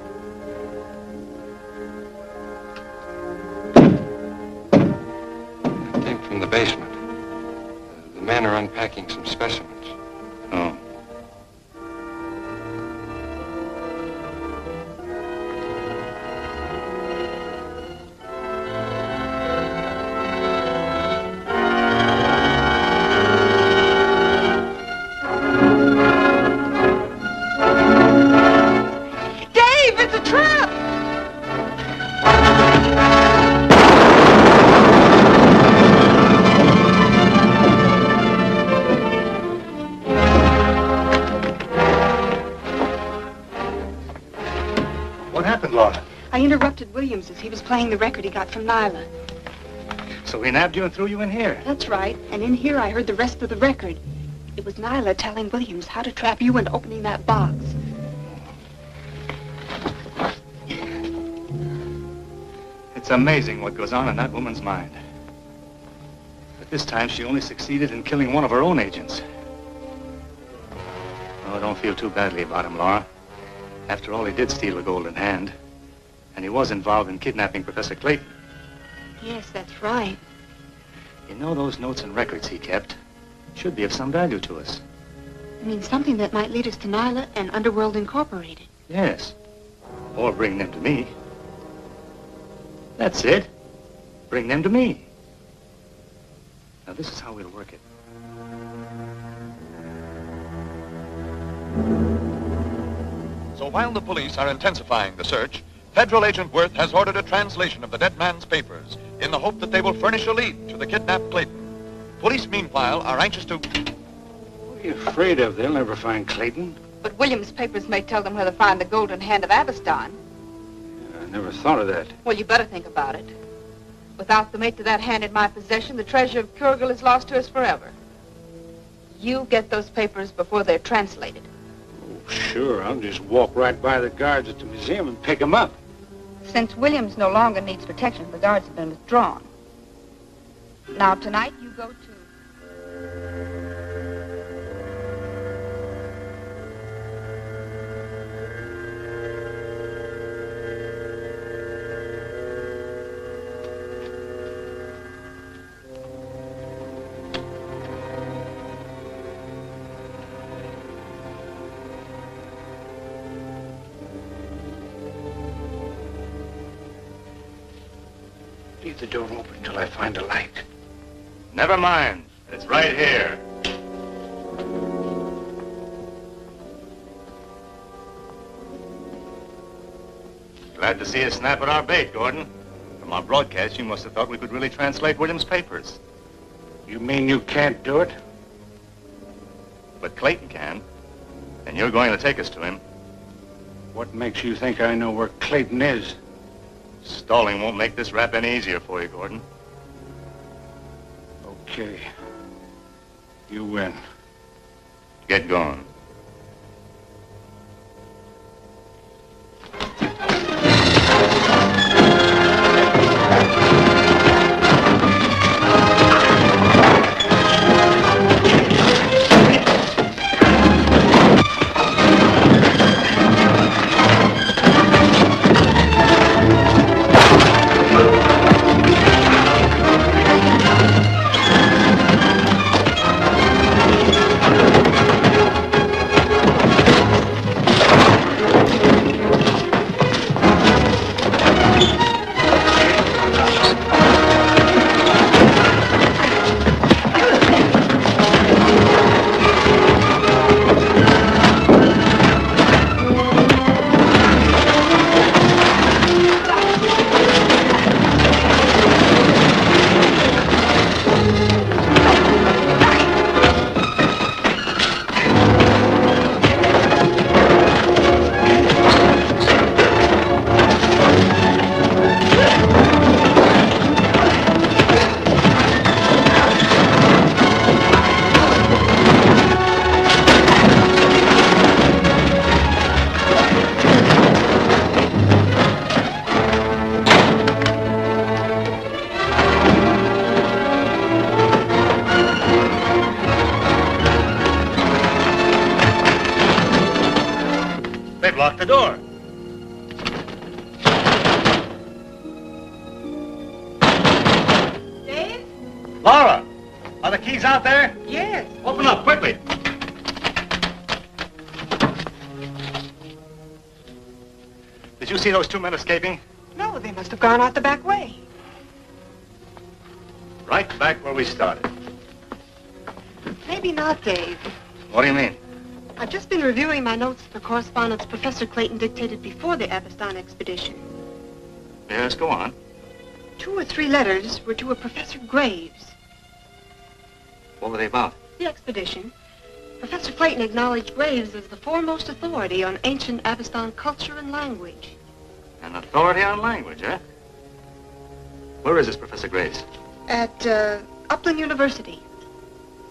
It came from the basement. The men are unpacking some specimens. Oh. I interrupted Williams as he was playing the record he got from Nyla. So he nabbed you and threw you in here? That's right. And in here I heard the rest of the record. It was Nyla telling Williams how to trap you into opening that box. It's amazing what goes on in that woman's mind. But this time she only succeeded in killing one of her own agents. Oh, don't feel too badly about him, Laura. After all, he did steal a golden hand. And he was involved in kidnapping Professor Clayton. Yes, that's right. You know, those notes and records he kept should be of some value to us. I mean, something that might lead us to Nyla and Underworld Incorporated. Yes. Or bring them to me. That's it. Bring them to me. Now, this is how we'll work it. So while the police are intensifying the search, Federal Agent Worth has ordered a translation of the dead man's papers in the hope that they will furnish a lead to the kidnapped Clayton. Police, meanwhile, are anxious to... What are you afraid of? They'll never find Clayton. But Williams' papers may tell them where to find the golden hand of Aveston. I never thought of that. Well, you better think about it. Without the mate to that hand in my possession, the treasure of Kurgal is lost to us forever. You get those papers before they're translated. Oh, sure. I'll just walk right by the guards at the museum and pick them up. Since Williams no longer needs protection, the guards have been withdrawn. Now, tonight, you go to... Leave the door open until I find a light. Never mind. It's right here. Glad to see us snap at our bait, Gordon. From our broadcast, you must have thought we could really translate Williams' papers. You mean you can't do it? But Clayton can. And you're going to take us to him. What makes you think I know where Clayton is? Stalling won't make this rap any easier for you, Gordon. Okay. You win. Get going. They've locked the door. Dave? Laura, are the keys out there? Yes. Open up, quickly. Did you see those two men escaping? No, they must have gone out the back way. Right back where we started. Maybe not, Dave. What do you mean? I've just been reviewing my notes for correspondence Professor Clayton dictated before the Aveston expedition. Yes, go on. 2 or 3 letters were to a Professor Graves. What were they about? The expedition. Professor Clayton acknowledged Graves as the foremost authority on ancient Aveston culture and language. An authority on language, eh? Where is this Professor Graves? At Upland University.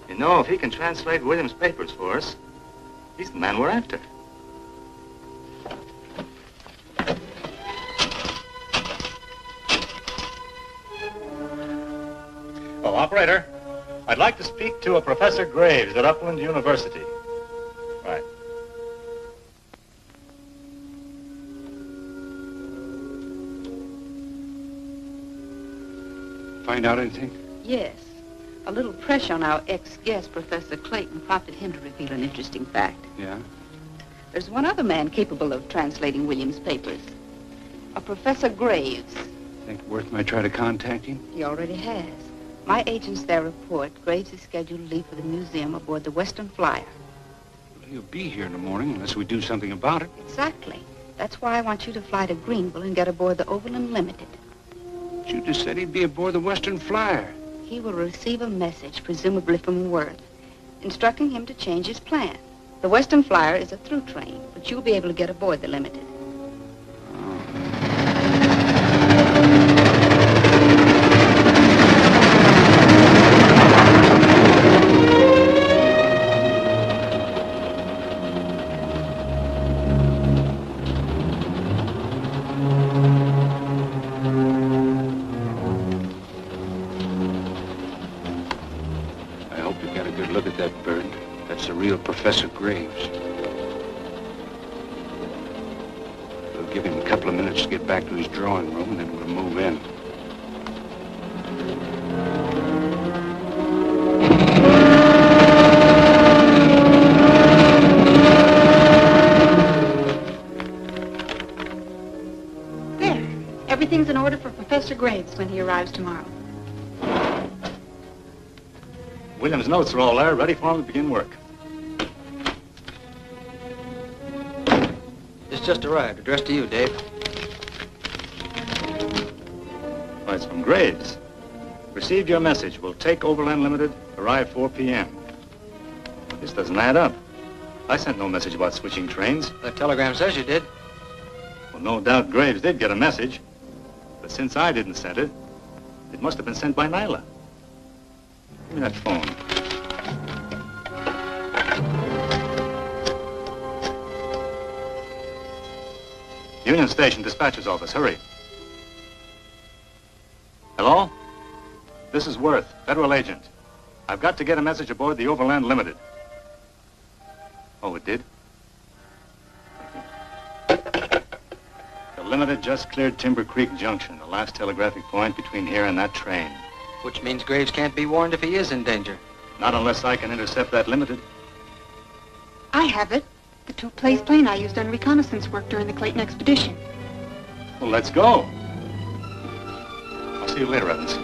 You know, if he can translate Williams' papers for us, he's the man we're after. Oh, operator, I'd like to speak to a Professor Graves at Upland University. Right. Find out anything? Yes. A little pressure on our ex-guest, Professor Clayton, prompted him to reveal an interesting fact. Yeah? There's one other man capable of translating Williams' papers. A Professor Graves. Think worth my try to contact him? He already has. My agents there report Graves is scheduled to leave for the museum aboard the Western Flyer. Well, he'll be here in the morning unless we do something about it. Exactly. That's why I want you to fly to Greenville and get aboard the Overland Limited. But you just said he'd be aboard the Western Flyer. He will receive a message, presumably from Worth, instructing him to change his plan. The Western Flyer is a through train, but you'll be able to get aboard the Limited. Professor Graves. We'll give him a couple of minutes to get back to his drawing room, and then we'll move in. There. Everything's in order for Professor Graves when he arrives tomorrow. Williams' notes are all there, ready for him to begin work. It's just arrived. Addressed to you, Dave. Oh, it's from Graves. Received your message. Will take Overland Limited. Arrive 4 p.m. This doesn't add up. I sent no message about switching trains. The telegram says you did. Well, no doubt Graves did get a message. But since I didn't send it, it must have been sent by Nyla. Give me that phone. Union Station, dispatcher's office. Hurry. Hello? This is Worth, federal agent. I've got to get a message aboard the Overland Limited. Oh, it did? The Limited just cleared Timber Creek Junction, the last telegraphic point between here and that train. Which means Graves can't be warned if he is in danger. Not unless I can intercept that Limited. I have it. The two-place plane I used on reconnaissance work during the Clayton expedition. Well, let's go. I'll see you later, Evans.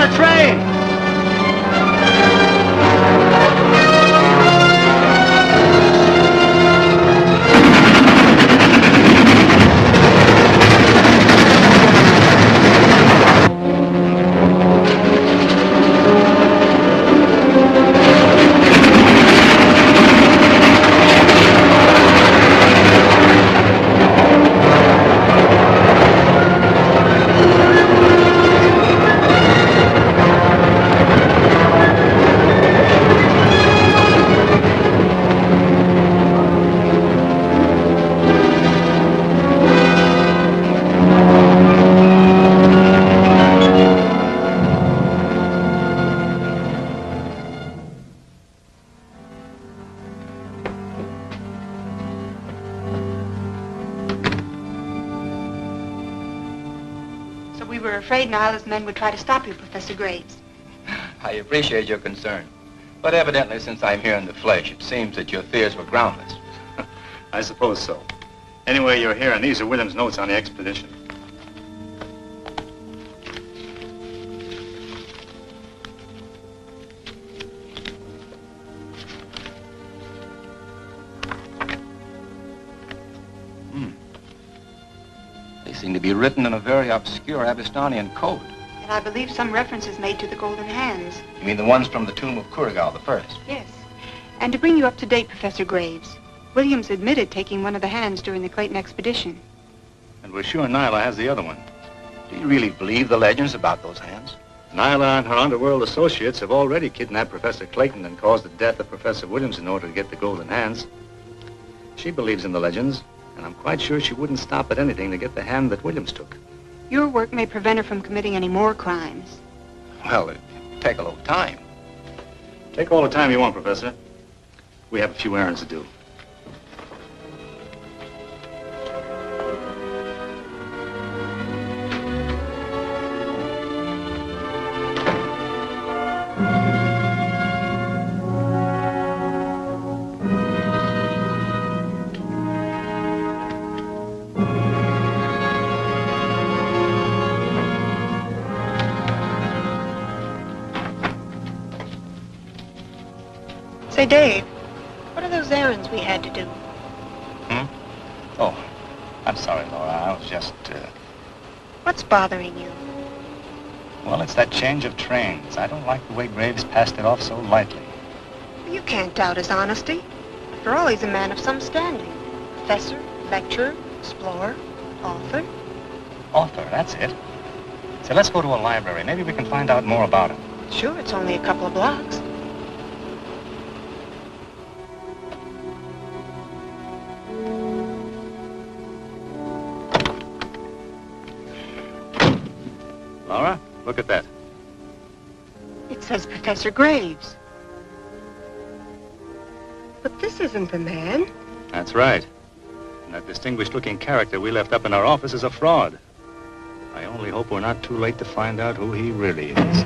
the train! We were afraid Nyla's men would try to stop you, Professor Graves. I appreciate your concern. But evidently, since I'm here in the flesh, it seems that your fears were groundless. I suppose so. Anyway, you're here, and these are William's notes on the expedition. They seem to be written in a very obscure Abystonian code. And I believe some reference is made to the Golden Hands. You mean the ones from the tomb of Kurigal I? Yes. And to bring you up to date, Professor Graves, Williams admitted taking one of the hands during the Clayton expedition. And we're sure Nyla has the other one. Do you really believe the legends about those hands? Nyla and her Underworld associates have already kidnapped Professor Clayton and caused the death of Professor Williams in order to get the Golden Hands. She believes in the legends, and I'm quite sure she wouldn't stop at anything to get the hand that Williams took. Your work may prevent her from committing any more crimes. Well, it'd take a little time. Take all the time you want, Professor. We have a few errands to do. Say, Dave, what are those errands we had to do? Oh, I'm sorry, Laura. I was just, What's bothering you? Well, it's that change of trains. I don't like the way Graves passed it off so lightly. You can't doubt his honesty. After all, he's a man of some standing. Professor, lecturer, explorer, author. Author, that's it. So let's go to a library. Maybe we can find out more about him. Sure, it's only a couple of blocks. Laura, look at that. It says Professor Graves. But this isn't the man. That's right. And that distinguished-looking character we left up in our office is a fraud. I only hope we're not too late to find out who he really is.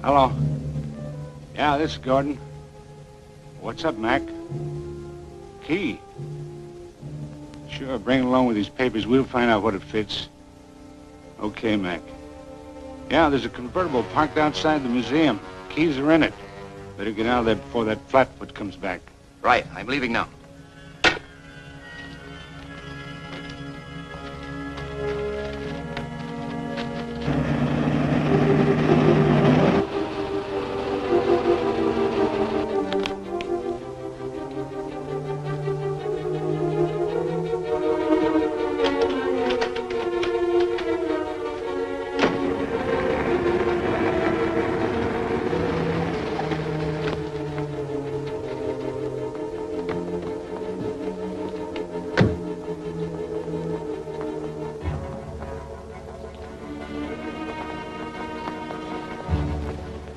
Hello. Yeah, this is Gordon. What's up, Mac? Key? Sure, bring it along with these papers. We'll find out what it fits. Okay, Mac. Yeah, there's a convertible parked outside the museum. Keys are in it. Better get out of there before that flatfoot comes back. Right, I'm leaving now.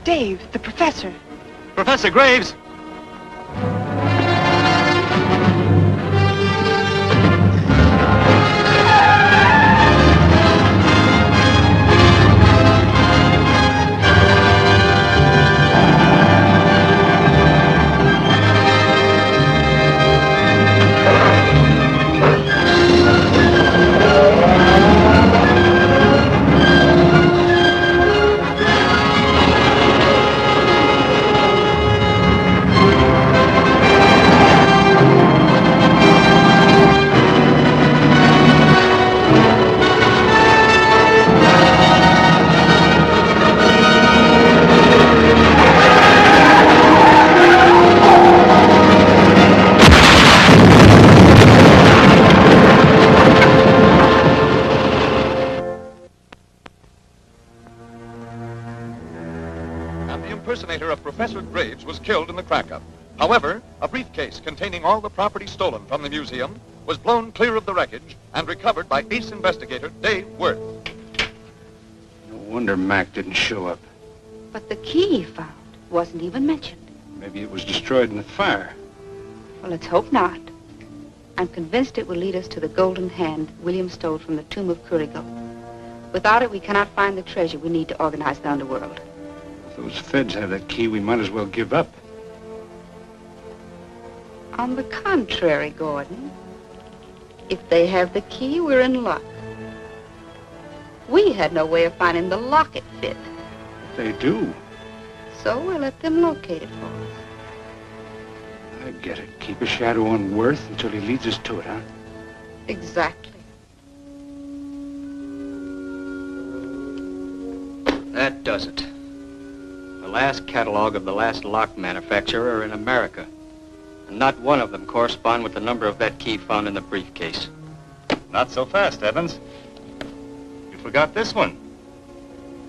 Dave, the professor. Professor Graves! Impersonator of Professor Graves was killed in the crack-up. However, a briefcase containing all the property stolen from the museum was blown clear of the wreckage and recovered by ace investigator Dave Worth. No wonder Mac didn't show up. But the key he found wasn't even mentioned. Maybe it was destroyed in the fire. Well, let's hope not. I'm convinced it will lead us to the golden hand William stole from the tomb of Curigal. Without it, we cannot find the treasure we need to organize the underworld. If those feds have that key, we might as well give up. On the contrary, Gordon, if they have the key, we're in luck. We had no way of finding the lock it fit. If they do. So we'll let them locate it for us. I get it. Keep a shadow on Worth until he leads us to it, huh? Exactly. That does it. The last catalog of the last lock manufacturer are in America. And not one of them correspond with the number of that key found in the briefcase. Not so fast, Evans. You forgot this one.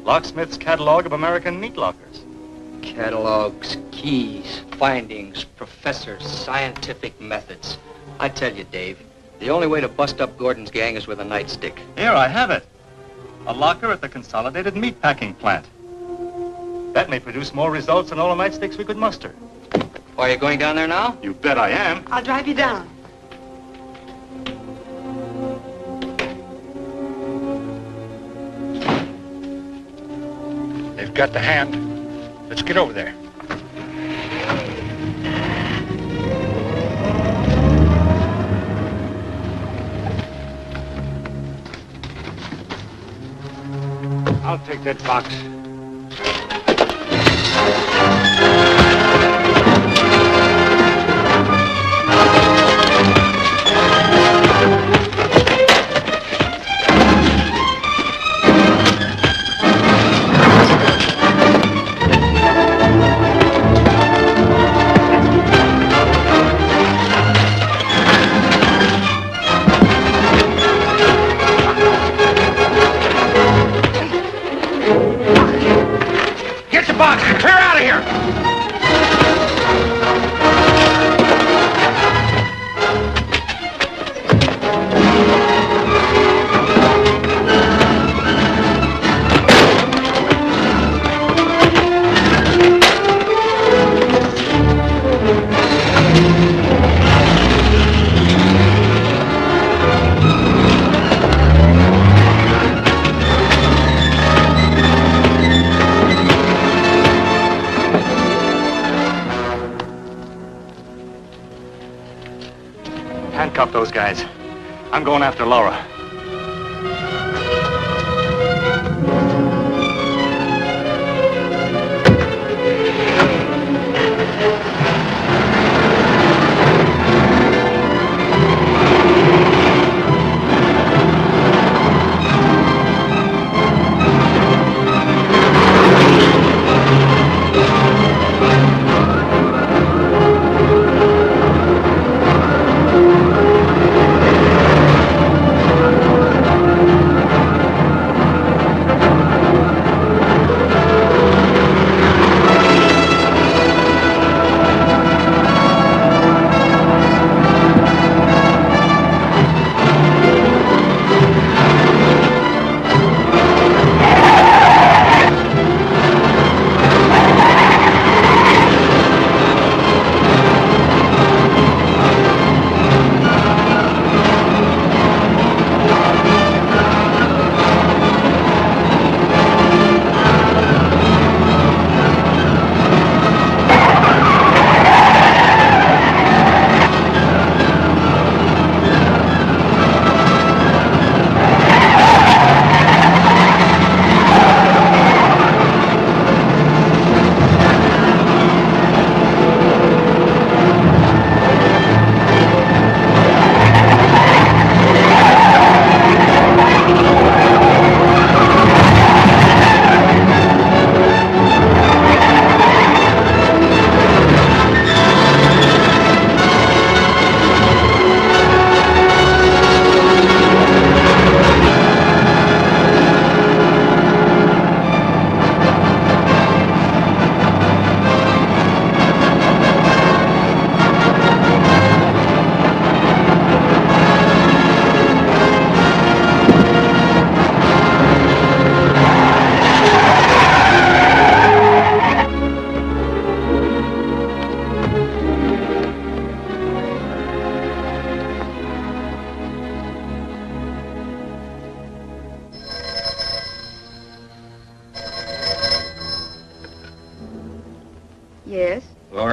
Locksmith's Catalog of American Meat Lockers. Catalogs, keys, findings, professors, scientific methods. I tell you, Dave, the only way to bust up Gordon's gang is with a nightstick. Here, I have it. A locker at the Consolidated Meatpacking Plant. That may produce more results than all the nightsticks we could muster. Are you going down there now? You bet I am. I'll drive you down. They've got the hand. Let's get over there. I'll take that box. Handcuff those guys. I'm going after Laura.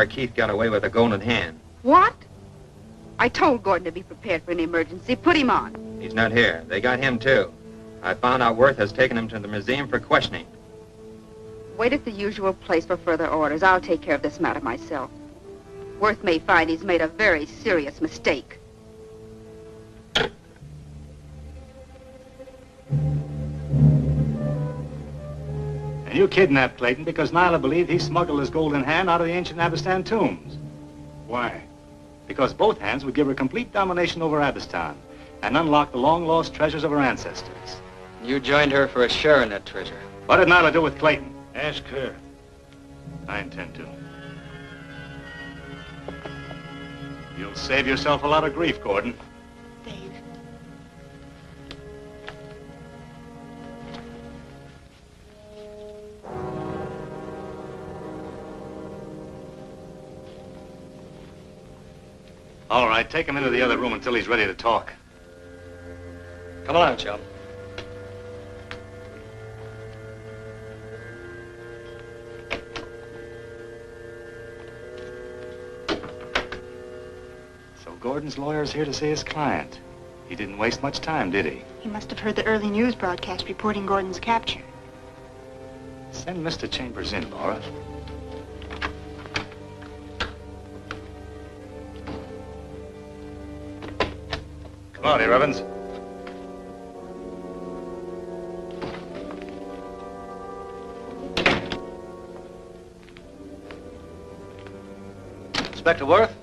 our Keith got away with a golden hand. What? I told Gordon to be prepared for an emergency. Put him on. He's not here. They got him, too. I found out Worth has taken him to the museum for questioning. Wait at the usual place for further orders. I'll take care of this matter myself. Worth may find he's made a very serious mistake. And you kidnapped Clayton because Nyla believed he smuggled his golden hand out of the ancient Abistan tombs. Why? Because both hands would give her complete domination over Abistan and unlock the long-lost treasures of her ancestors. You joined her for a share in that treasure. What did Nyla do with Clayton? Ask her. I intend to. You'll save yourself a lot of grief, Gordon. Dave. All right, take him into the other room until he's ready to talk. Come along, chum. So Gordon's lawyer's here to see his client. He didn't waste much time, did he? He must have heard the early news broadcast reporting Gordon's capture. Send Mr. Chambers in, Laura. Come on, here, Evans. Inspector Worth,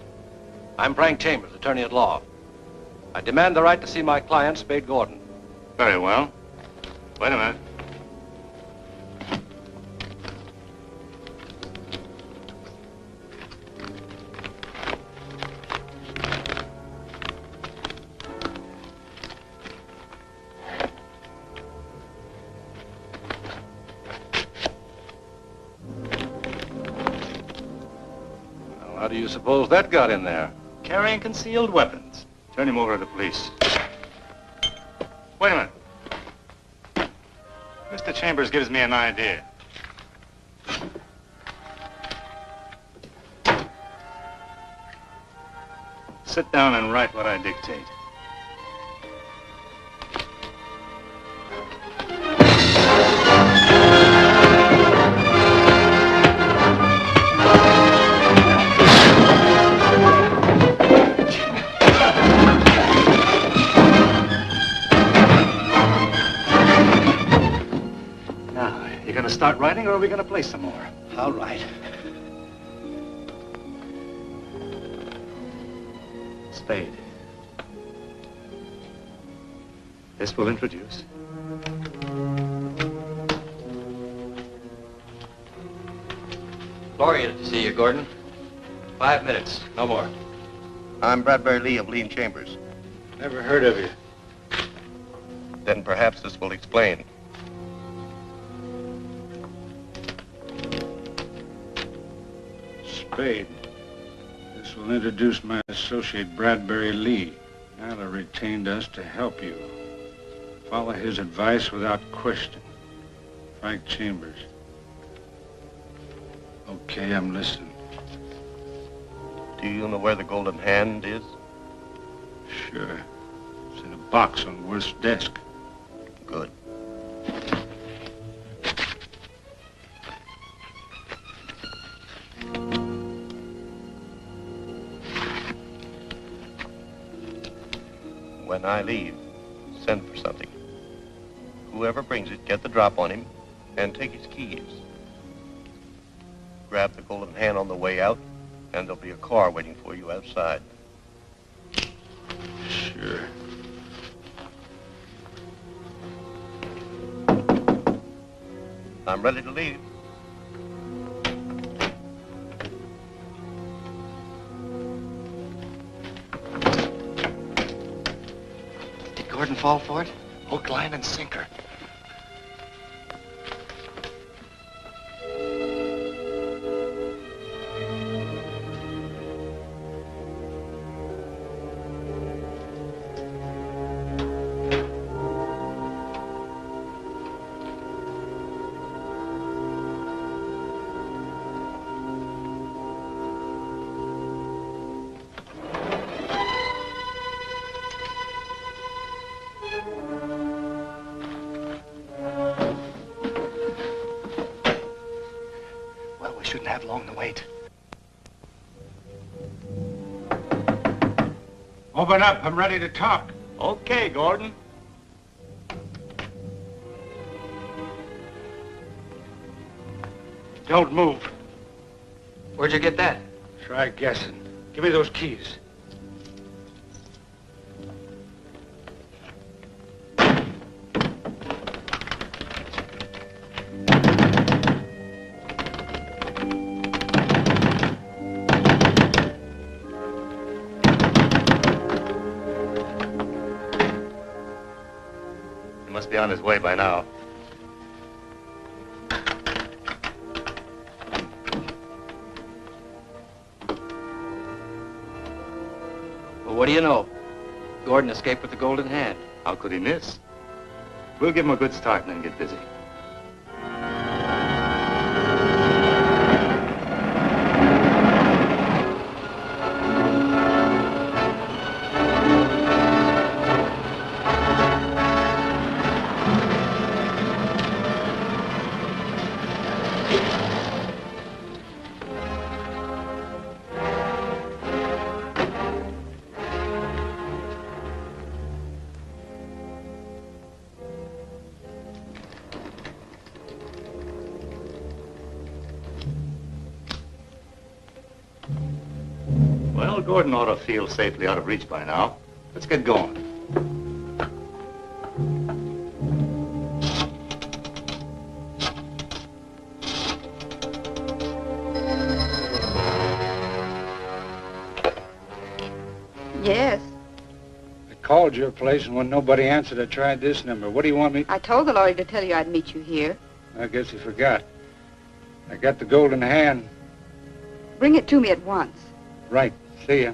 I'm Frank Chambers, attorney at law. I demand the right to see my client, Spade Gordon. Very well. Wait a minute. How do you suppose that got in there? Carrying concealed weapons. Turn him over to the police. Wait a minute. Mr. Chambers gives me an idea. Sit down and write what I dictate. Start writing, or are we going to play some more? I'll write. Spade. This will introduce. Gloria to see you, Gordon. 5 minutes, no more. I'm Bradbury Lee of Lee and Chambers. Never heard of you. Then perhaps this will explain. Spade. This will introduce my associate, Bradbury Lee. Nyla retained us to help you. Follow his advice without question. Frank Chambers. Okay, I'm listening. Do you know where the golden hand is? Sure. It's in a box on Worth's desk. Good. When I leave, send for something. Whoever brings it, get the drop on him and take his keys. Grab the golden hand on the way out, and there'll be a car waiting for you outside. Sure. I'm ready to leave. Did Gordon fall for it? Hook, line, and sinker. shouldn't have long to wait. Open up. I'm ready to talk. Okay, Gordon. Don't move. Where'd you get that? Try guessing. Give me those keys. He must be on his way by now. Well, what do you know? Gordon escaped with the golden hand. How could he miss? We'll give him a good start and then get busy. Well, Gordon ought to feel safely out of reach by now. Let's get going. Yes. I called your place, and when nobody answered, I tried this number. What do you want me... I told the lawyer to tell you I'd meet you here. I guess he forgot. I got the golden hand. Bring it to me at once. Right. See ya.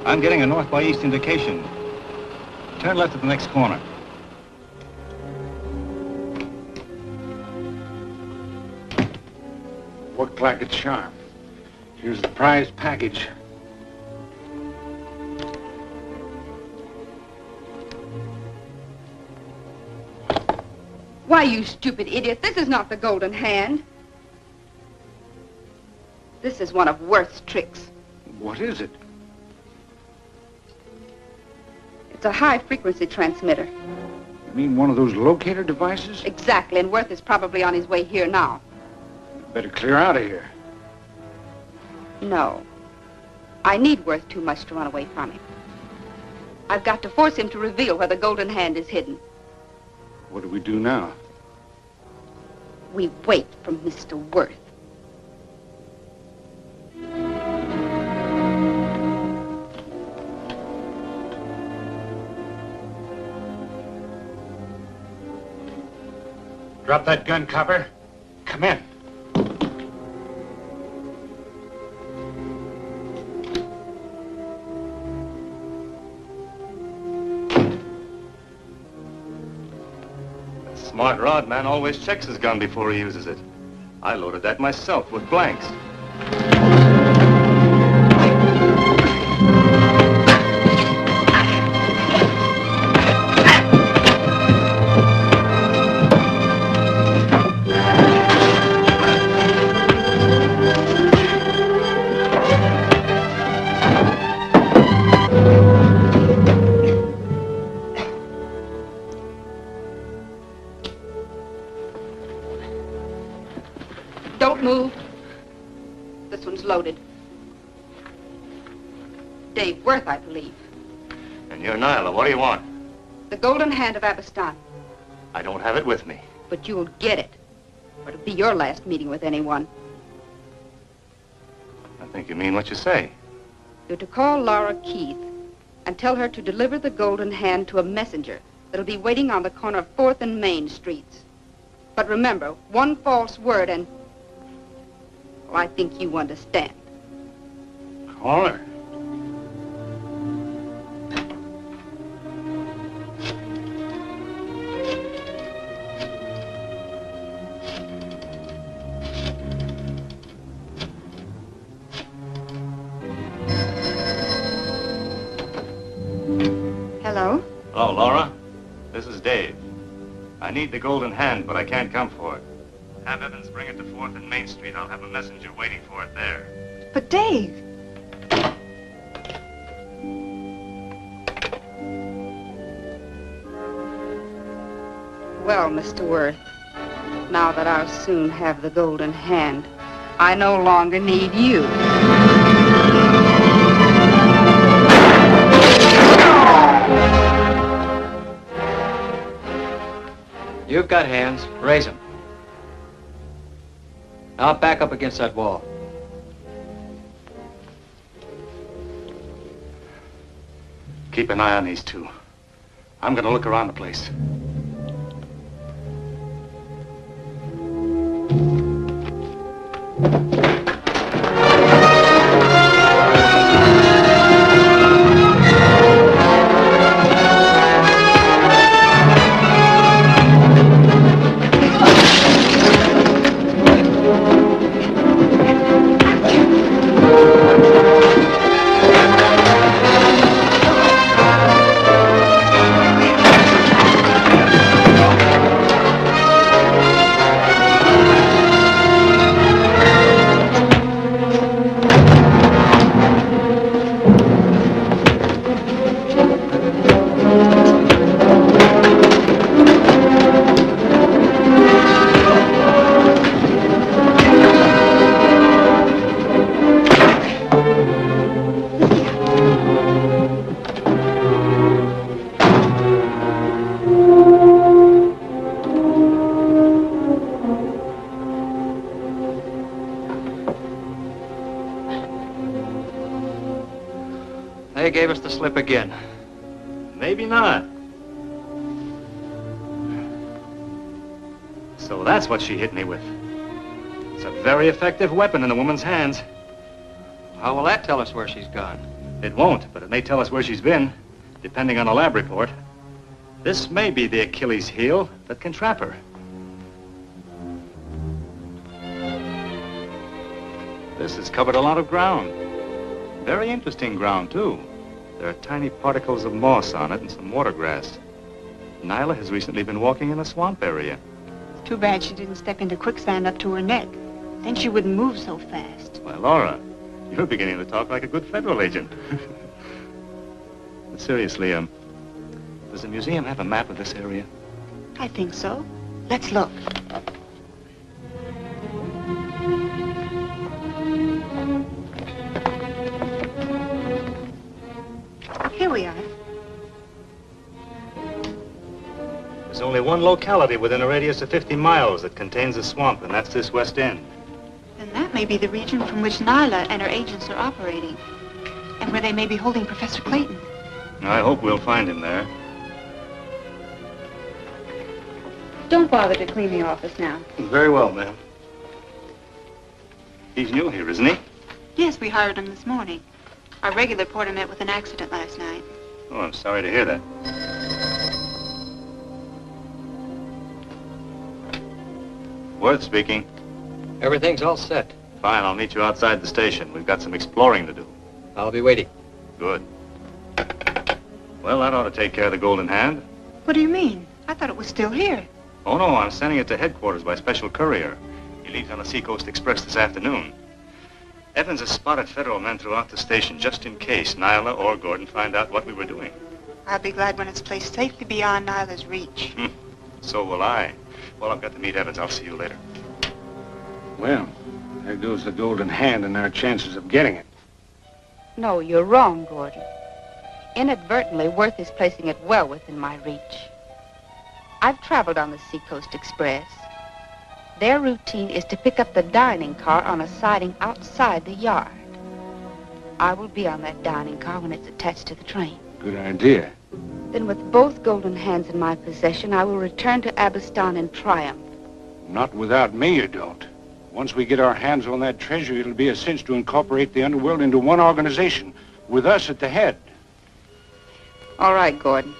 I'm getting a north by east indication. Turn left at the next corner. Worked like a charm. Here's the prize package. Why, you stupid idiot, this is not the golden hand. This is one of Worth's tricks. What is it? It's a high-frequency transmitter. You mean one of those locator devices? Exactly, and Worth is probably on his way here now. Better clear out of here. No. I need Worth too much to run away from him. I've got to force him to reveal where the golden hand is hidden. What do we do now? We wait for Mr. Worth. Drop that gun, copper. Come in. Smart rod man always checks his gun before he uses it. I loaded that myself with blanks. Don't move. This one's loaded. Dave Worth, I believe. And you're Nyla. What do you want? The golden hand of Abistan. I don't have it with me. But you'll get it. Or it'll be your last meeting with anyone. I think you mean what you say. You're to call Laura Keith and tell her to deliver the golden hand to a messenger that'll be waiting on the corner of 4th and Main Streets. But remember, one false word and... well, I think you understand. Call her. Hello, Laura. This is Dave. I need the golden hand, but I can't come for it. Have Evans bring it to 4th and Main Street. I'll have a messenger waiting for it there. But Dave... Well, Mr. Worth, now that I'll soon have the golden hand, I no longer need you. You've got hands. Raise them. Now back up against that wall. Keep an eye on these two. I'm gonna look around the place. They gave us the slip again. Maybe not. So that's what she hit me with. It's a very effective weapon in the woman's hands. How will that tell us where she's gone? It won't, but it may tell us where she's been, depending on a lab report. This may be the Achilles heel that can trap her. This has covered a lot of ground. Very interesting ground, too. There are tiny particles of moss on it and some water grass. Nyla has recently been walking in a swamp area. Too bad she didn't step into quicksand up to her neck. Then she wouldn't move so fast. Why, Laura, you're beginning to talk like a good federal agent. But seriously, does the museum have a map of this area? I think so. Let's look. Here we are. There's only one locality within a radius of 50 miles that contains a swamp, and that's this west end. Then that may be the region from which Nyla and her agents are operating, and where they may be holding Professor Clayton. I hope we'll find him there. Don't bother to clean the office now. Very well, ma'am. He's new here, isn't he? Yes, we hired him this morning. Our regular porter met with an accident last night. Oh, I'm sorry to hear that. Worth speaking. Everything's all set. Fine, I'll meet you outside the station. We've got some exploring to do. I'll be waiting. Good. Well, that ought to take care of the golden hand. What do you mean? I thought it was still here. Oh, no, I'm sending it to headquarters by special courier. He leaves on the Seacoast Express this afternoon. Evans has spotted federal men throughout the station just in case Nyla or Gordon find out what we were doing. I'll be glad when it's placed safely beyond Nyla's reach. So will I. Well, I've got to meet Evans. I'll see you later. Well, there goes the golden hand and our chances of getting it. No, you're wrong, Gordon. Inadvertently, Worth is placing it well within my reach. I've traveled on the Seacoast Express. Their routine is to pick up the dining car on a siding outside the yard. I will be on that dining car when it's attached to the train. Good idea. Then with both golden hands in my possession, I will return to Abistan in triumph. Not without me, you don't. Once we get our hands on that treasure, it'll be a cinch to incorporate the Underworld into one organization, with us at the head. All right, Gordon.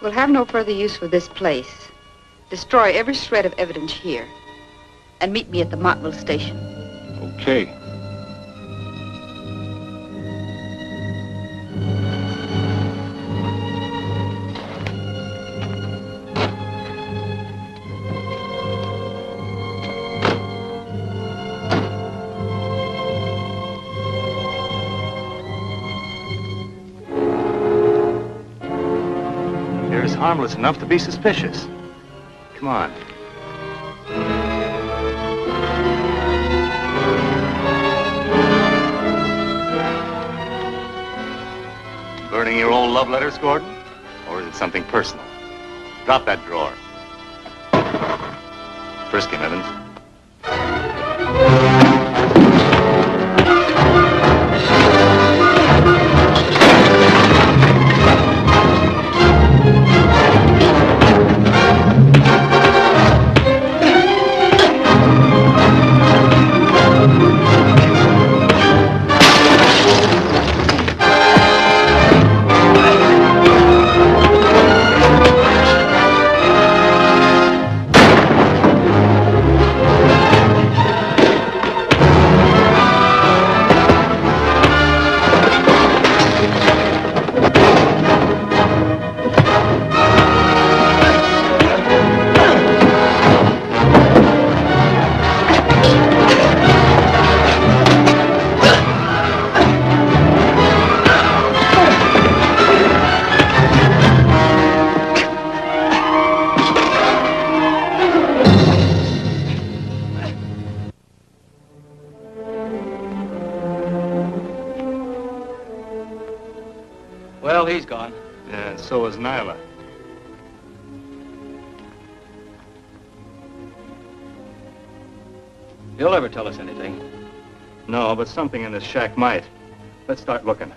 We'll have no further use for this place. Destroy every shred of evidence here. And meet me at the Montville station. Okay. is harmless enough to be suspicious. Come on. Burning your old love letters, Gordon? Or is it something personal? Drop that drawer. Frisk him, Evans. Well, he's gone. Yeah, and so is Nyla. He'll never tell us anything. No, but something in this shack might. Let's start looking.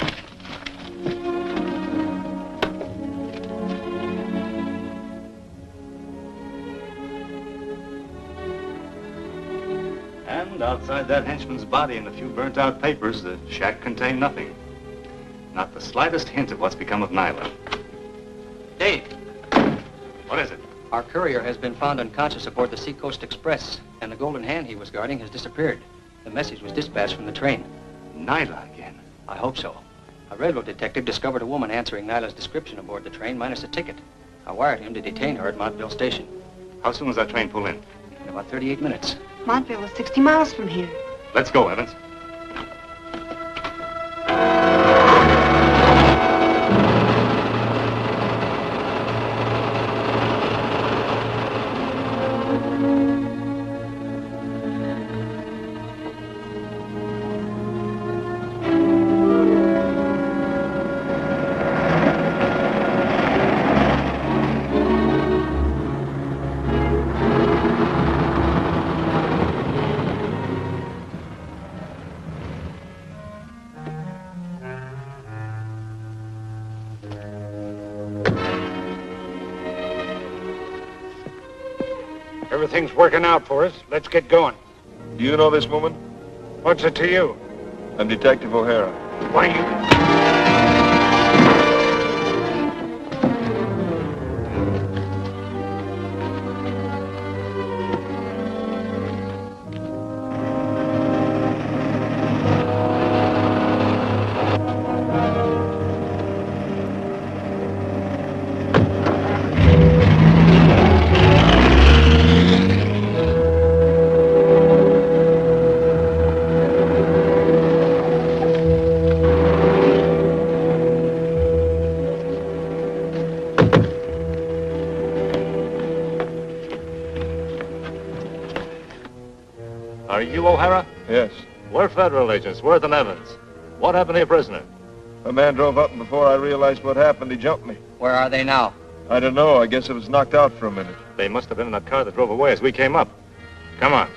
And outside that henchman's body and a few burnt-out papers, the shack contained nothing. Not the slightest hint of what's become of Nyla. Dave, What is it? our courier has been found unconscious aboard the Seacoast Express, and the golden hand he was guarding has disappeared. The message was dispatched from the train. Nyla again. I hope so. A railroad detective discovered a woman answering Nyla's description aboard the train, minus a ticket. I wired him to detain her at Montville Station. How soon does that train pull in? In about 38 minutes. Montville is 60 miles from here. Let's go, Evans. Everything's working out for us. Let's get going. Do you know this woman? What's it to you? I'm Detective O'Hara. Why you... Are you O'Hara? Yes. We're federal agents, Worth and Evans. What happened to your prisoner? A man drove up, and before I realized what happened, he jumped me. Where are they now? I don't know. I guess it was knocked out for a minute. They must have been in that car that drove away as we came up. Come on.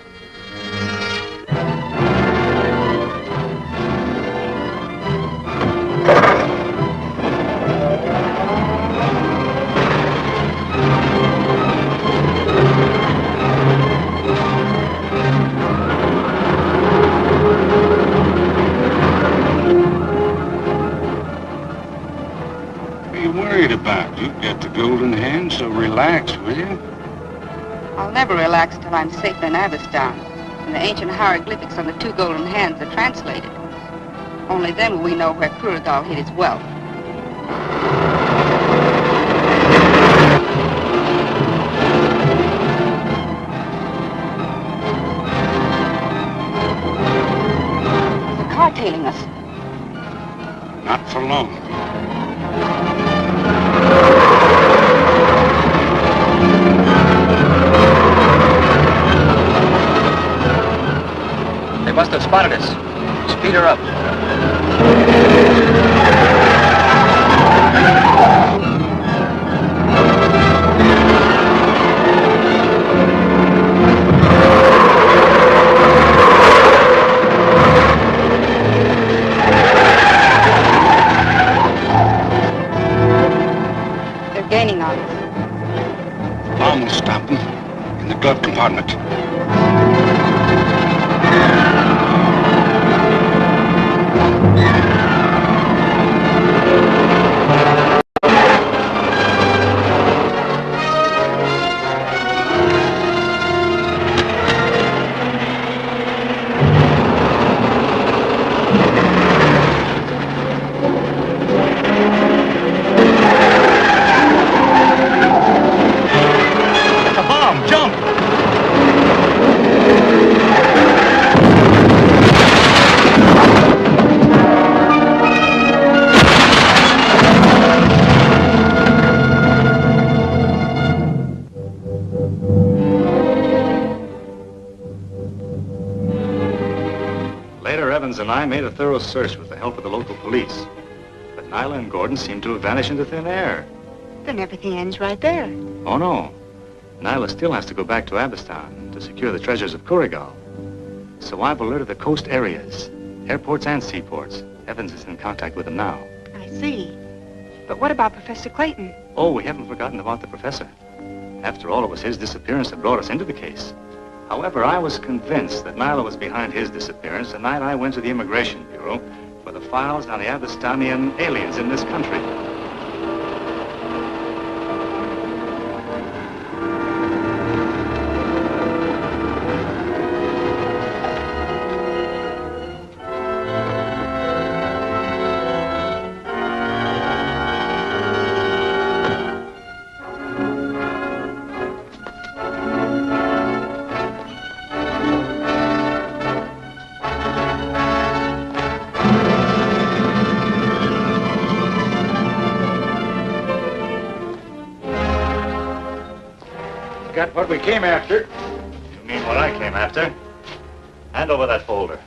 What are you worried about? You've got the golden hand, so relax, will you? I'll never relax till I'm safe in Abbottstown, and the ancient hieroglyphics on the two golden hands are translated. Only then will we know where Kurigal hid his wealth. There's a car tailing us. Not for long. must have spotted us. Speed her up. They're gaining on us. Bomb will stop them in the glove compartment. And I made a thorough search with the help of the local police. But Nyla and Gordon seemed to have vanished into thin air. Then everything ends right there. Oh, no. Nyla still has to go back to Abistan to secure the treasures of Kurigal. So I've alerted the coast areas, airports and seaports. Evans is in contact with them now. I see. But what about Professor Clayton? Oh, we haven't forgotten about the professor. After all, it was his disappearance that brought us into the case. However, I was convinced that Nyla was behind his disappearance the night I went to the Immigration Bureau for the files on the Abistanian aliens in this country. Got what we came after. You mean what I came after? Hand over that folder.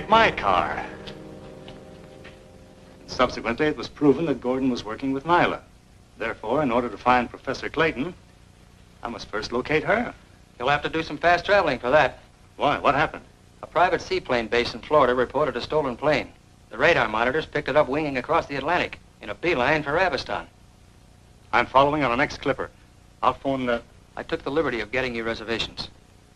My car. Subsequently, it was proven that Gordon was working with Nyla. Therefore, in order to find Professor Clayton, I must first locate her. You'll have to do some fast traveling for that. Why? What happened? A private seaplane base in Florida reported a stolen plane. The radar monitors picked it up winging across the Atlantic in a beeline for Abistan. I'm following on the next clipper. I'll phone the... I took the liberty of getting you reservations.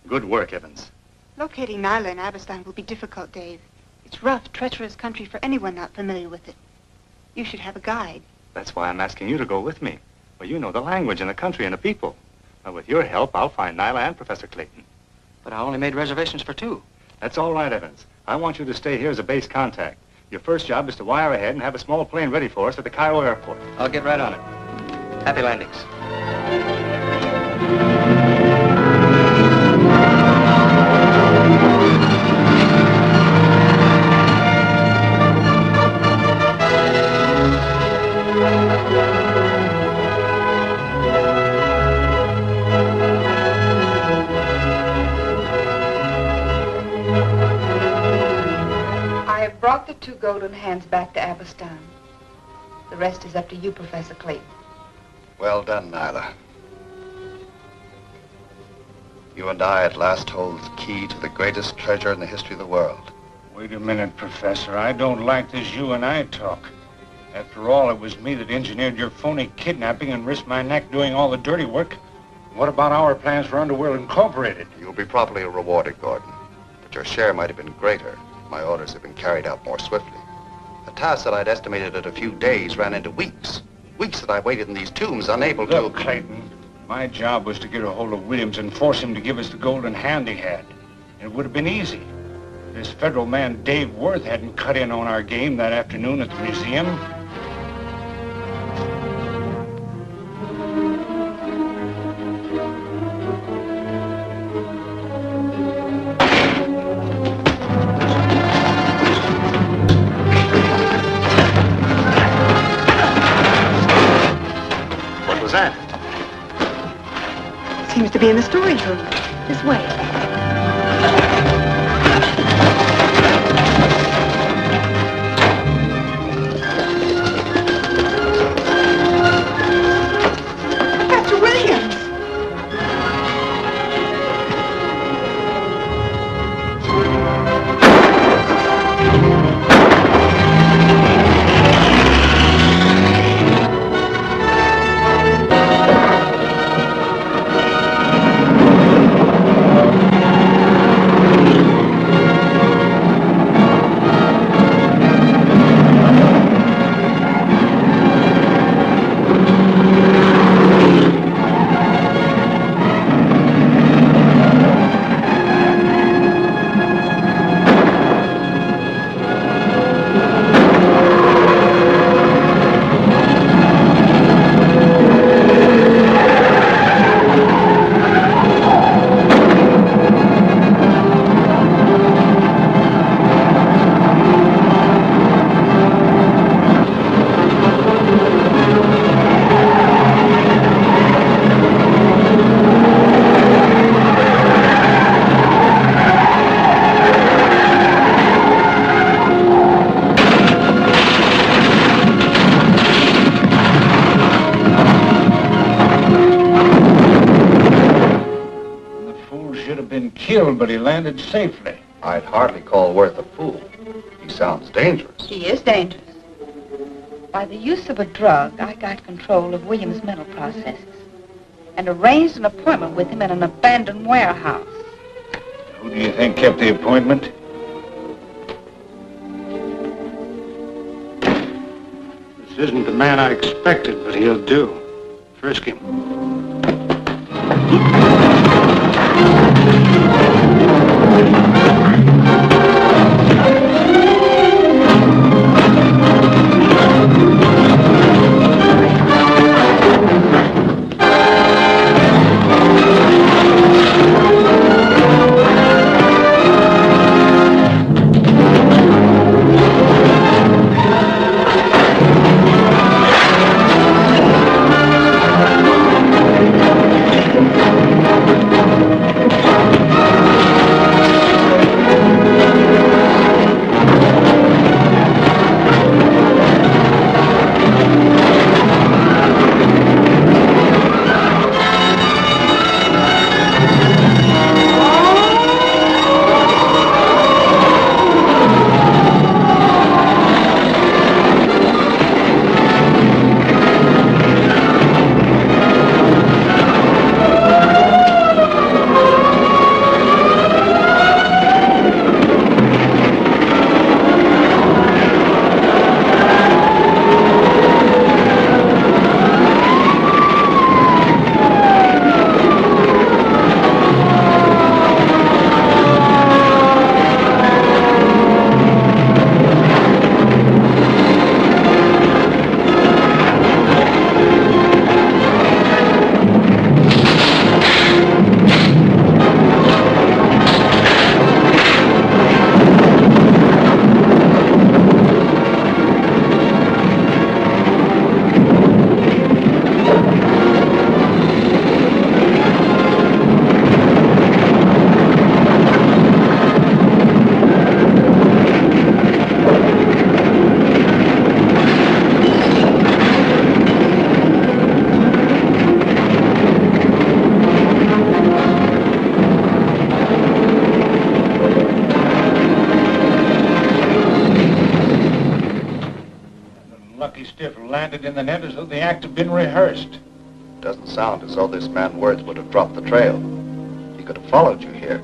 Good work, Evans. Locating Nyla in Abistan will be difficult, Dave. It's rough, treacherous country for anyone not familiar with it. You should have a guide. That's why I'm asking you to go with me. Well, you know the language and the country and the people. Now, with your help, I'll find Nyla and Professor Clayton. But I only made reservations for 2. That's all right, Evans. I want you to stay here as a base contact. Your first job is to wire ahead and have a small plane ready for us at the Cairo airport. I'll get right on it. Happy landings. Brought the 2 golden hands back to Abistan. The rest is up to you, Professor Clayton. Well done, Nyla. You and I at last hold the key to the greatest treasure in the history of the world. Wait a minute, Professor. I don't like this you and I talk. After all, it was me that engineered your phony kidnapping and risked my neck doing all the dirty work. What about our plans for Underworld Incorporated? You'll be properly rewarded, Gordon. But your share might have been greater. My orders have been carried out more swiftly. A task that I'd estimated at a few days ran into weeks. Weeks that I waited in these tombs, unable to... Look, Clayton, my job was to get a hold of Williams and force him to give us the golden hand he had. It would have been easy. This federal man, Dave Worth, hadn't cut in on our game that afternoon at the museum. What was that? Seems to be in the storage room. This way. Professor Williams! Killed, but he landed safely. I'd hardly call Worth a fool. He sounds dangerous. He is dangerous. By the use of a drug, I got control of William's mental processes and arranged an appointment with him in an abandoned warehouse. Who do you think kept the appointment? This isn't the man I expected, but he'll do. Frisk him. landed in the net as though the act had been rehearsed. Doesn't sound as though this man Worth would have dropped the trail. He could have followed you here.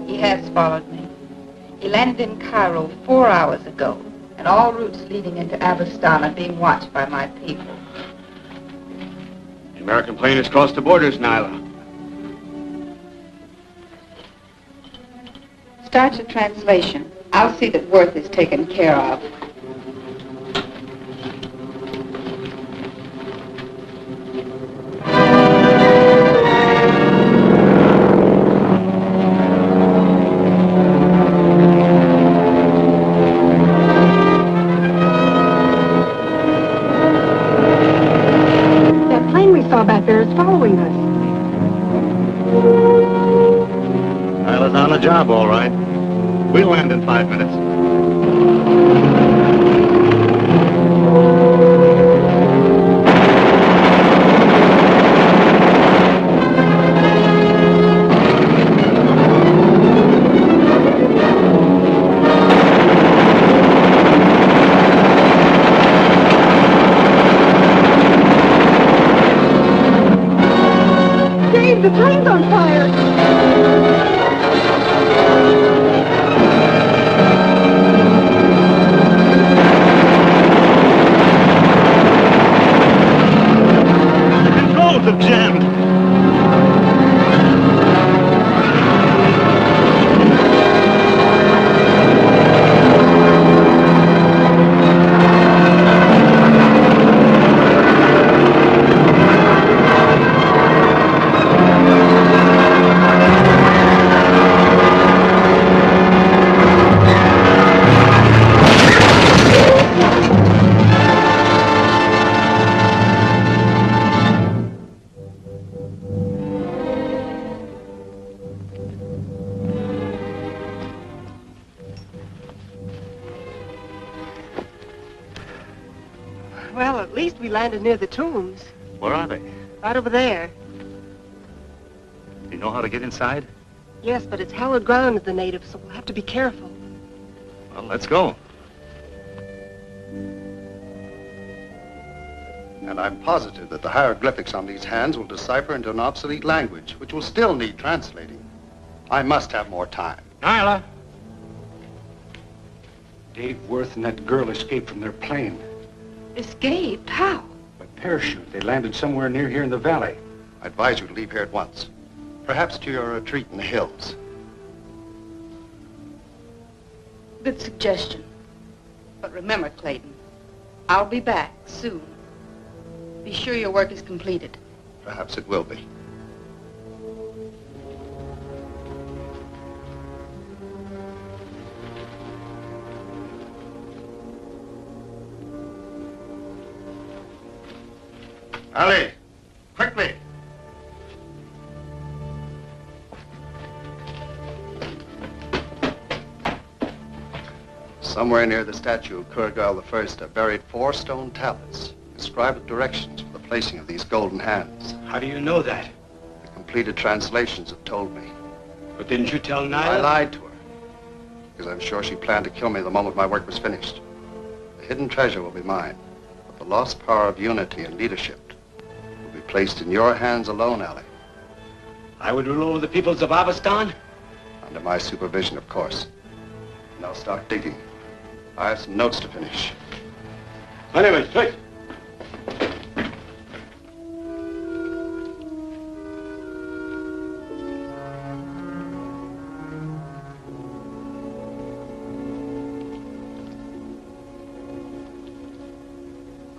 He has followed me. He landed in Cairo 4 hours ago, and all routes leading into Abistan are being watched by my people. The American plane has crossed the borders, Nyla. Start the translation. I'll see that Worth is taken care of. That plane we saw back there is following us. Nyla's on the job, all right. We'll land in 5 minutes. Dave, the plane's on fire! Controls have jammed. Well, at least we landed near the tombs. Where are they? Right over there. Do you know how to get inside? Yes, but it's hallowed ground to the natives, so we'll have to be careful. Well, let's go. And I'm positive that the hieroglyphics on these hands will decipher into an obsolete language, which will still need translating. I must have more time. Nyla! Dave Worth and that girl escaped from their plane. Escaped? How? By parachute. They landed somewhere near here in the valley. I advise you to leave here at once. Perhaps to your retreat in the hills. Good suggestion. But remember, Clayton, I'll be back soon. Be sure your work is completed. Perhaps it will be. Ali, quickly. Somewhere near the statue of Kurgal I are buried 4 stone tablets inscribed with directions for the placing of these golden hands. How do you know that? The completed translations have told me. But didn't you tell Nyla? I lied to her, because I'm sure she planned to kill me the moment my work was finished. The hidden treasure will be mine, but the lost power of unity and leadership will be placed in your hands alone, Ali. I would rule over the peoples of Abistan? Under my supervision, of course. Now start digging. I have some notes to finish. Anyway, straight.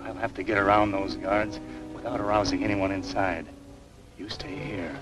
I'll have to get around those guards without arousing anyone inside. You stay here.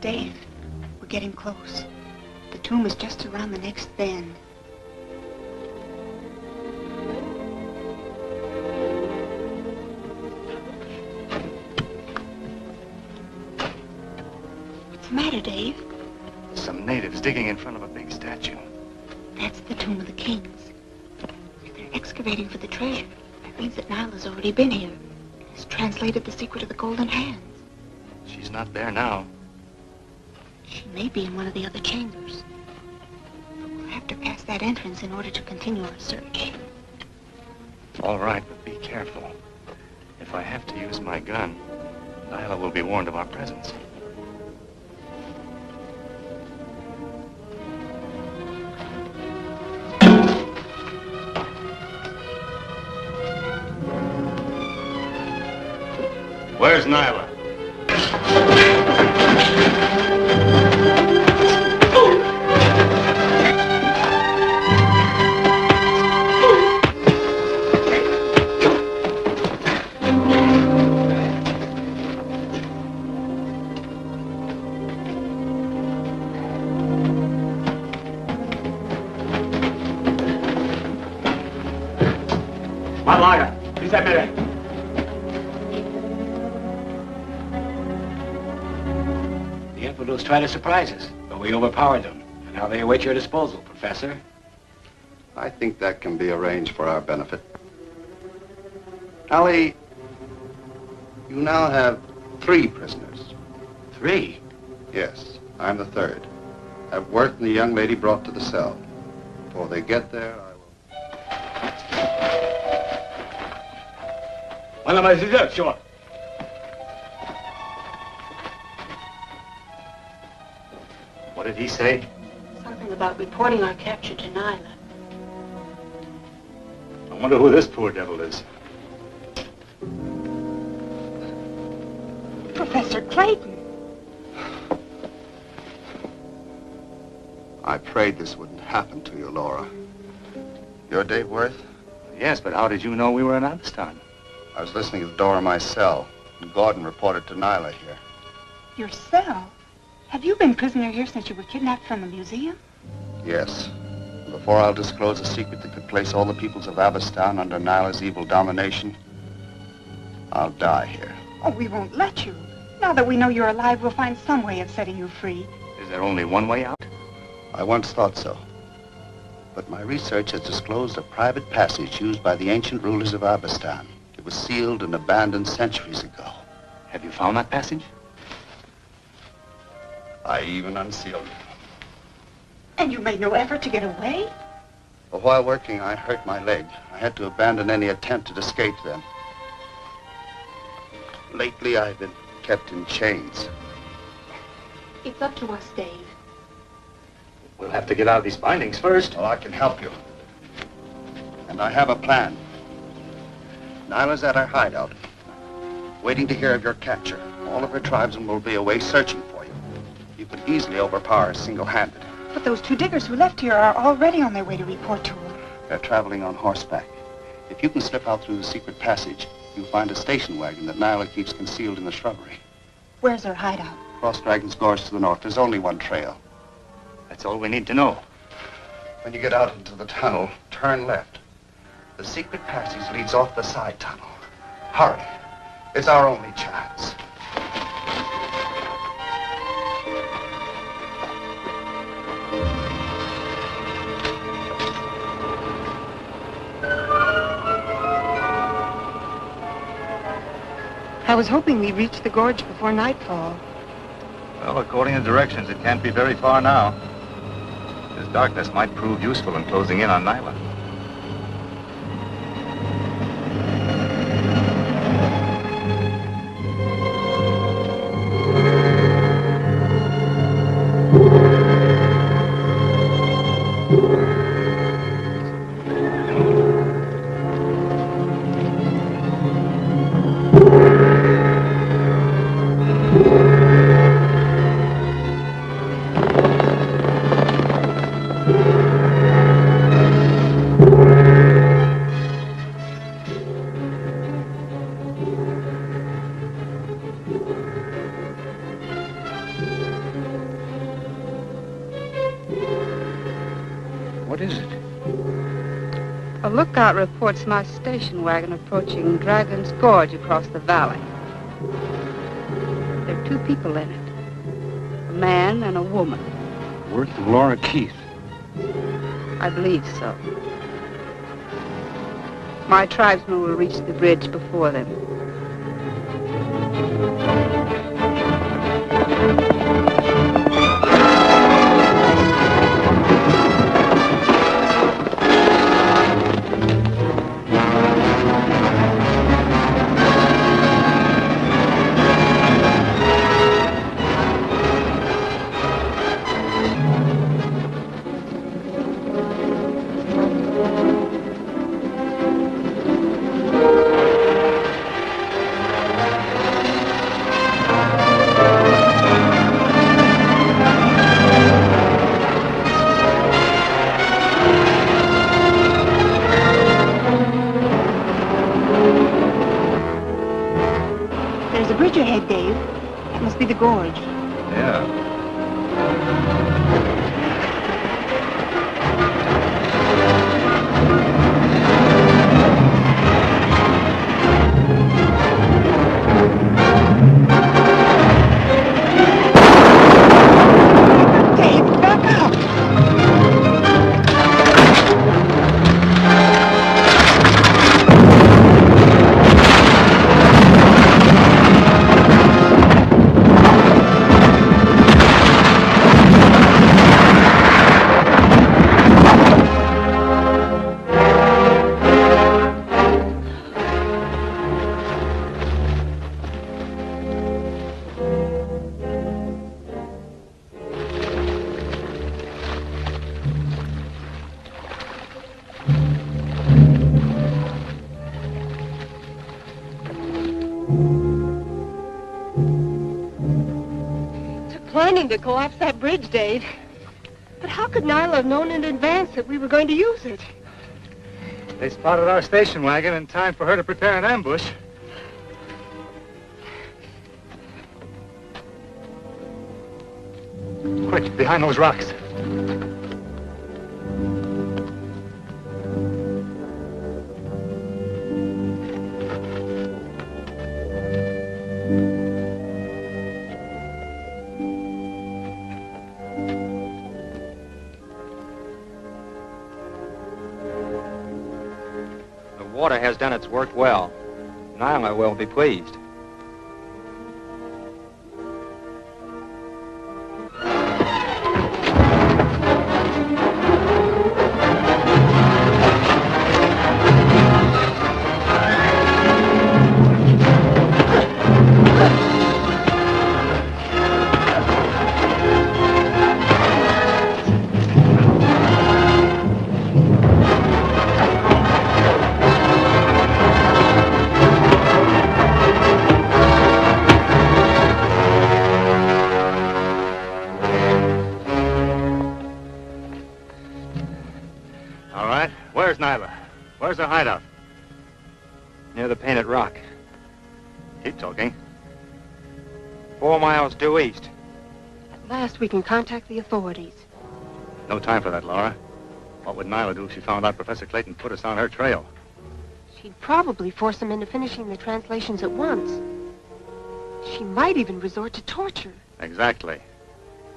Dave, we're getting close. The tomb is just around the next bend. What's the matter, Dave? Some natives digging in front of a big statue. That's the tomb of the kings. If they're excavating for the treasure, that means that Nyla's already been here. Has translated the secret of the golden hands. She's not there now. She may be in one of the other chambers. But we'll have to pass that entrance in order to continue our search. All right, but be careful. If I have to use my gun, Nyla will be warned of our presence. Where's Nyla? Malaga, who's that minute? The infidels tried to surprise us, but we overpowered them. And now they await your disposal, Professor. I think that can be arranged for our benefit. Allie, you now have 3 prisoners. 3? Yes, I'm the 3rd. Have Worth and the young lady brought to the cell. Before they get there, I will... Sure. What did he say? Something about reporting our capture to Nyla. I wonder who this poor devil is. Professor Clayton. I prayed this wouldn't happen to you, Laura. You're Dave Worth? Yes, but how did you know we were in Abistan? I was listening at the door of my cell, and Gordon reported to Nyla here. Your cell? Have you been prisoner here since you were kidnapped from the museum? Yes. Before I'll disclose a secret that could place all the peoples of Abistan under Nyla's evil domination, I'll die here. Oh, we won't let you. Now that we know you're alive, we'll find some way of setting you free. Is there only one way out? I once thought so. But my research has disclosed a private passage used by the ancient rulers of Abistan. It was sealed and abandoned centuries ago. Have you found that passage? I even unsealed it. And you made no effort to get away? But while working, I hurt my leg. I had to abandon any attempt at escape then. Lately, I've been kept in chains. It's up to us, Dave. We'll have to get out of these bindings first. Well, I can help you. And I have a plan. Nyla's at our hideout, waiting to hear of your capture. All of her tribesmen will be away searching for you. You could easily overpower her single-handed. But those 2 diggers who left here are already on their way to report to her. They're traveling on horseback. If you can slip out through the secret passage, you'll find a station wagon that Nyla keeps concealed in the shrubbery. Where's her hideout? Cross Dragon's Gorge to the north. There's only one trail. That's all we need to know. When you get out into the tunnel, turn left. The secret passage leads off the side tunnel. Hurry. It's our only chance. I was hoping we'd reach the gorge before nightfall. Well, according to directions, it can't be very far now. This darkness might prove useful in closing in on Nyla. lookout reports my station wagon approaching Dragon's Gorge across the valley. There are 2 people in it, a man and a woman. Worth and Laura Keith. I believe so. My tribesmen will reach the bridge before them. There's a bridge ahead, Dave. That must be the gorge. Yeah. Dave, back up! Planning to collapse that bridge, Dave. But how could Nyla have known in advance that we were going to use it? They spotted our station wagon in time for her to prepare an ambush. Quick, behind those rocks. Water has done its work well. Nyla will be pleased. Where's Nyla? Where's her hideout? Near the Painted Rock. Keep talking. 4 miles due east. At last we can contact the authorities. No time for that, Laura. What would Nyla do if she found out Professor Clayton put us on her trail? She'd probably force him into finishing the translations at once. She might even resort to torture. Exactly.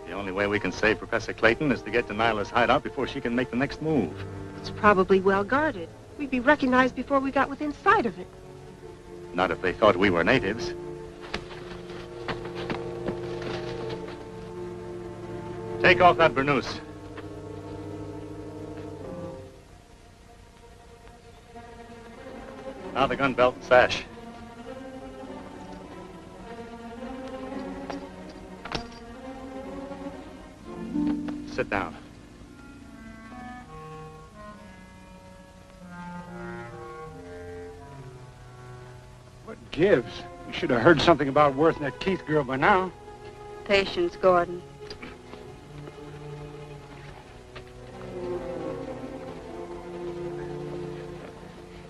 The only way we can save Professor Clayton is to get to Nyla's hideout before she can make the next move. It's probably well guarded. We'd be recognized before we got within sight of it. Not if they thought we were natives. Take off that burnoose. Now the gun belt and sash. Sit down. What gives? You should have heard something about Worth and that Keith girl by now. Patience, Gordon.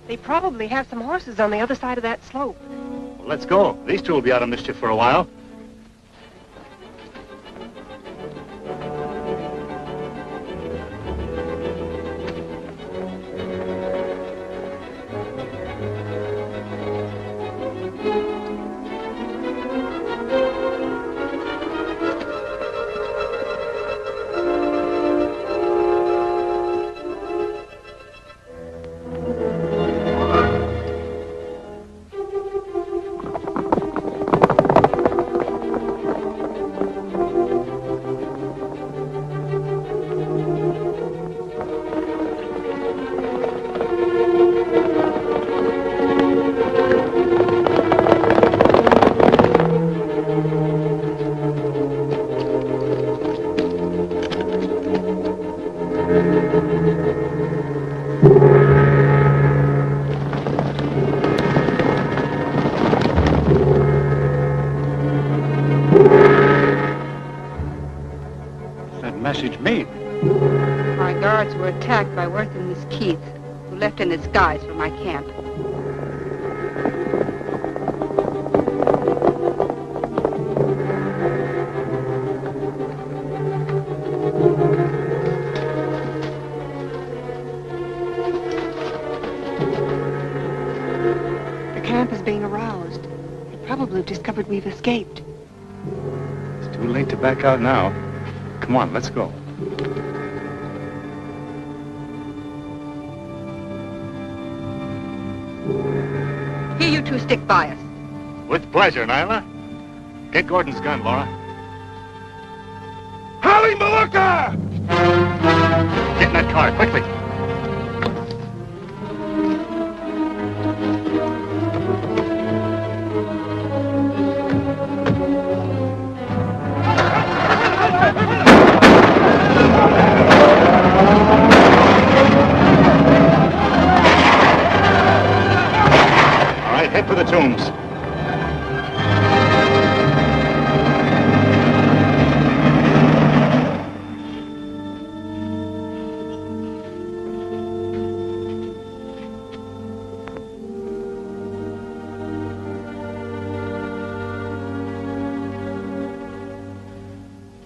They probably have some horses on the other side of that slope. Well, let's go. These two will be out of mischief for a while. you mean? My guards were attacked by Worth and Miss Keith, who left in disguise for my camp. The camp is being aroused. They probably discovered we've escaped. It's too late to back out now. Come on, let's go. Here, you two stick by us. With pleasure, Nyla. Get Gordon's gun, Laura. Holly Malooka! Get in that car, quickly. All right, head for the tombs.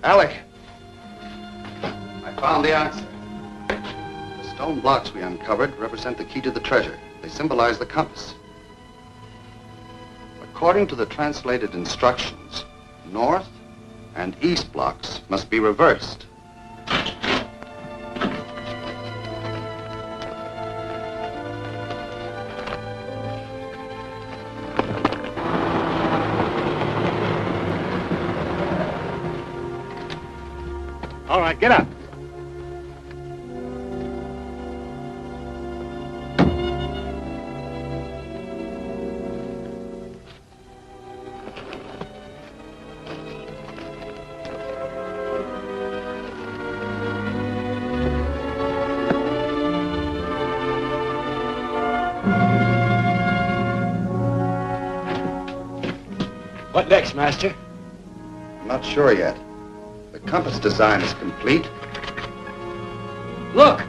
Alec, I found the answer. The stone blocks we uncovered represent the key to the treasure. They symbolize the compass. According to the translated instructions, north and east blocks must be reversed. All right, get up. What next, Master? I'm not sure yet. The compass design is complete. Look!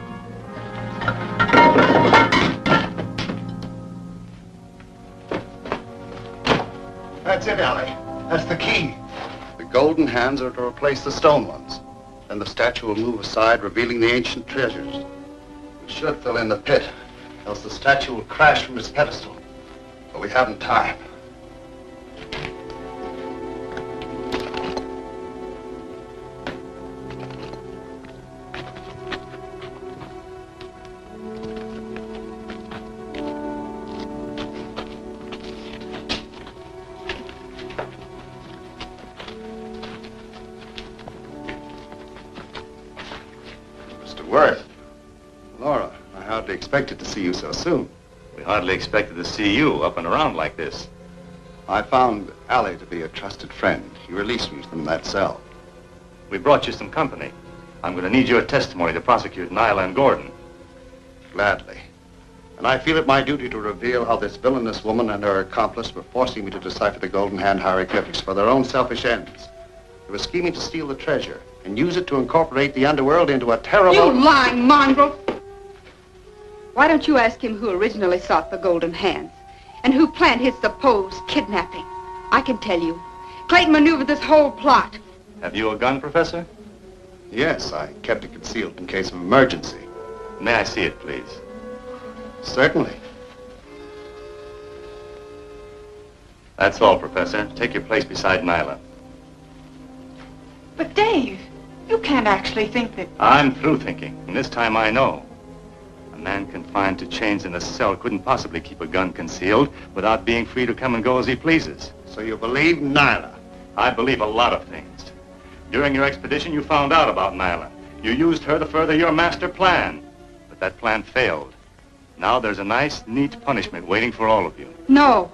That's it, Alec. That's the key. The golden hands are to replace the stone ones. Then the statue will move aside, revealing the ancient treasures. We should fill in the pit, else the statue will crash from its pedestal. But we haven't time. Worth. Laura, I hardly expected to see you so soon. We hardly expected to see you up and around like this. I found Ali to be a trusted friend. He released me from that cell. We brought you some company. I'm going to need your testimony to prosecute Nyla and Gordon. Gladly. And I feel it my duty to reveal how this villainous woman and her accomplice were forcing me to decipher the golden hand hieroglyphics for their own selfish ends. They were scheming to steal the treasure and use it to incorporate the underworld into a terrible... You lying mongrel! Why don't you ask him who originally sought the golden hands and who planned his supposed kidnapping? I can tell you. Clayton maneuvered this whole plot. Have you a gun, Professor? Yes, I kept it concealed in case of emergency. May I see it, please? Certainly. That's all, Professor. Take your place beside Nyla. But Dave, you can't actually think that... I'm through thinking, and this time I know. A man confined to chains in a cell couldn't possibly keep a gun concealed without being free to come and go as he pleases. So you believe Nyla? I believe a lot of things. During your expedition, you found out about Nyla. You used her to further your master plan. But that plan failed. Now there's a nice, neat punishment waiting for all of you. No.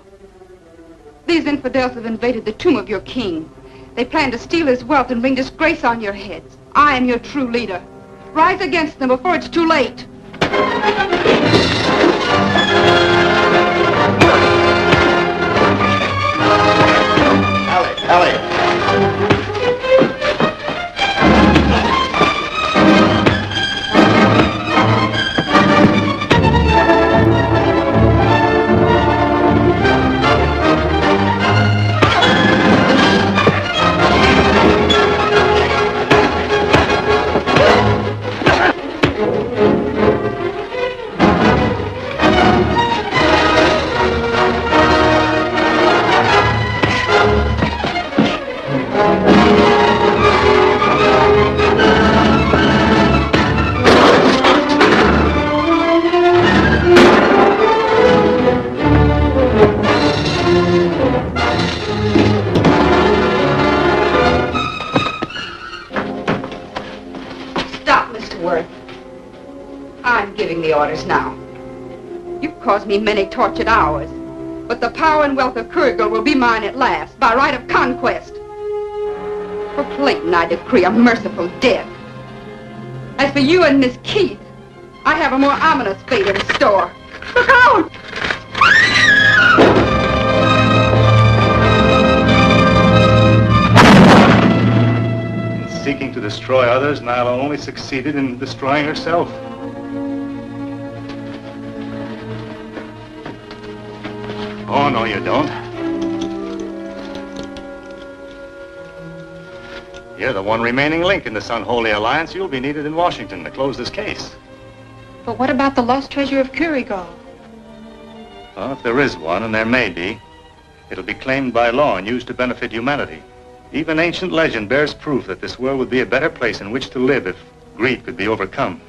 These infidels have invaded the tomb of your king. They plan to steal his wealth and bring disgrace on your heads. I am your true leader. Rise against them before it's too late. Alec! Stop, Mr. Worth. I'm giving the orders now. You've caused me many tortured hours, but the power and wealth of Kurgal will be mine at last, by right of conquest. For Clayton, I decree a merciful death. As for you and Miss Keith, I have a more ominous fate in store. Look out! In seeking to destroy others, Nyla only succeeded in destroying herself. Oh, no, you don't. You're the one remaining link in this unholy alliance. You'll be needed in Washington to close this case. But what about the lost treasure of Kurgal? Well, if there is one, and there may be, it'll be claimed by law and used to benefit humanity. Even ancient legend bears proof that this world would be a better place in which to live if greed could be overcome.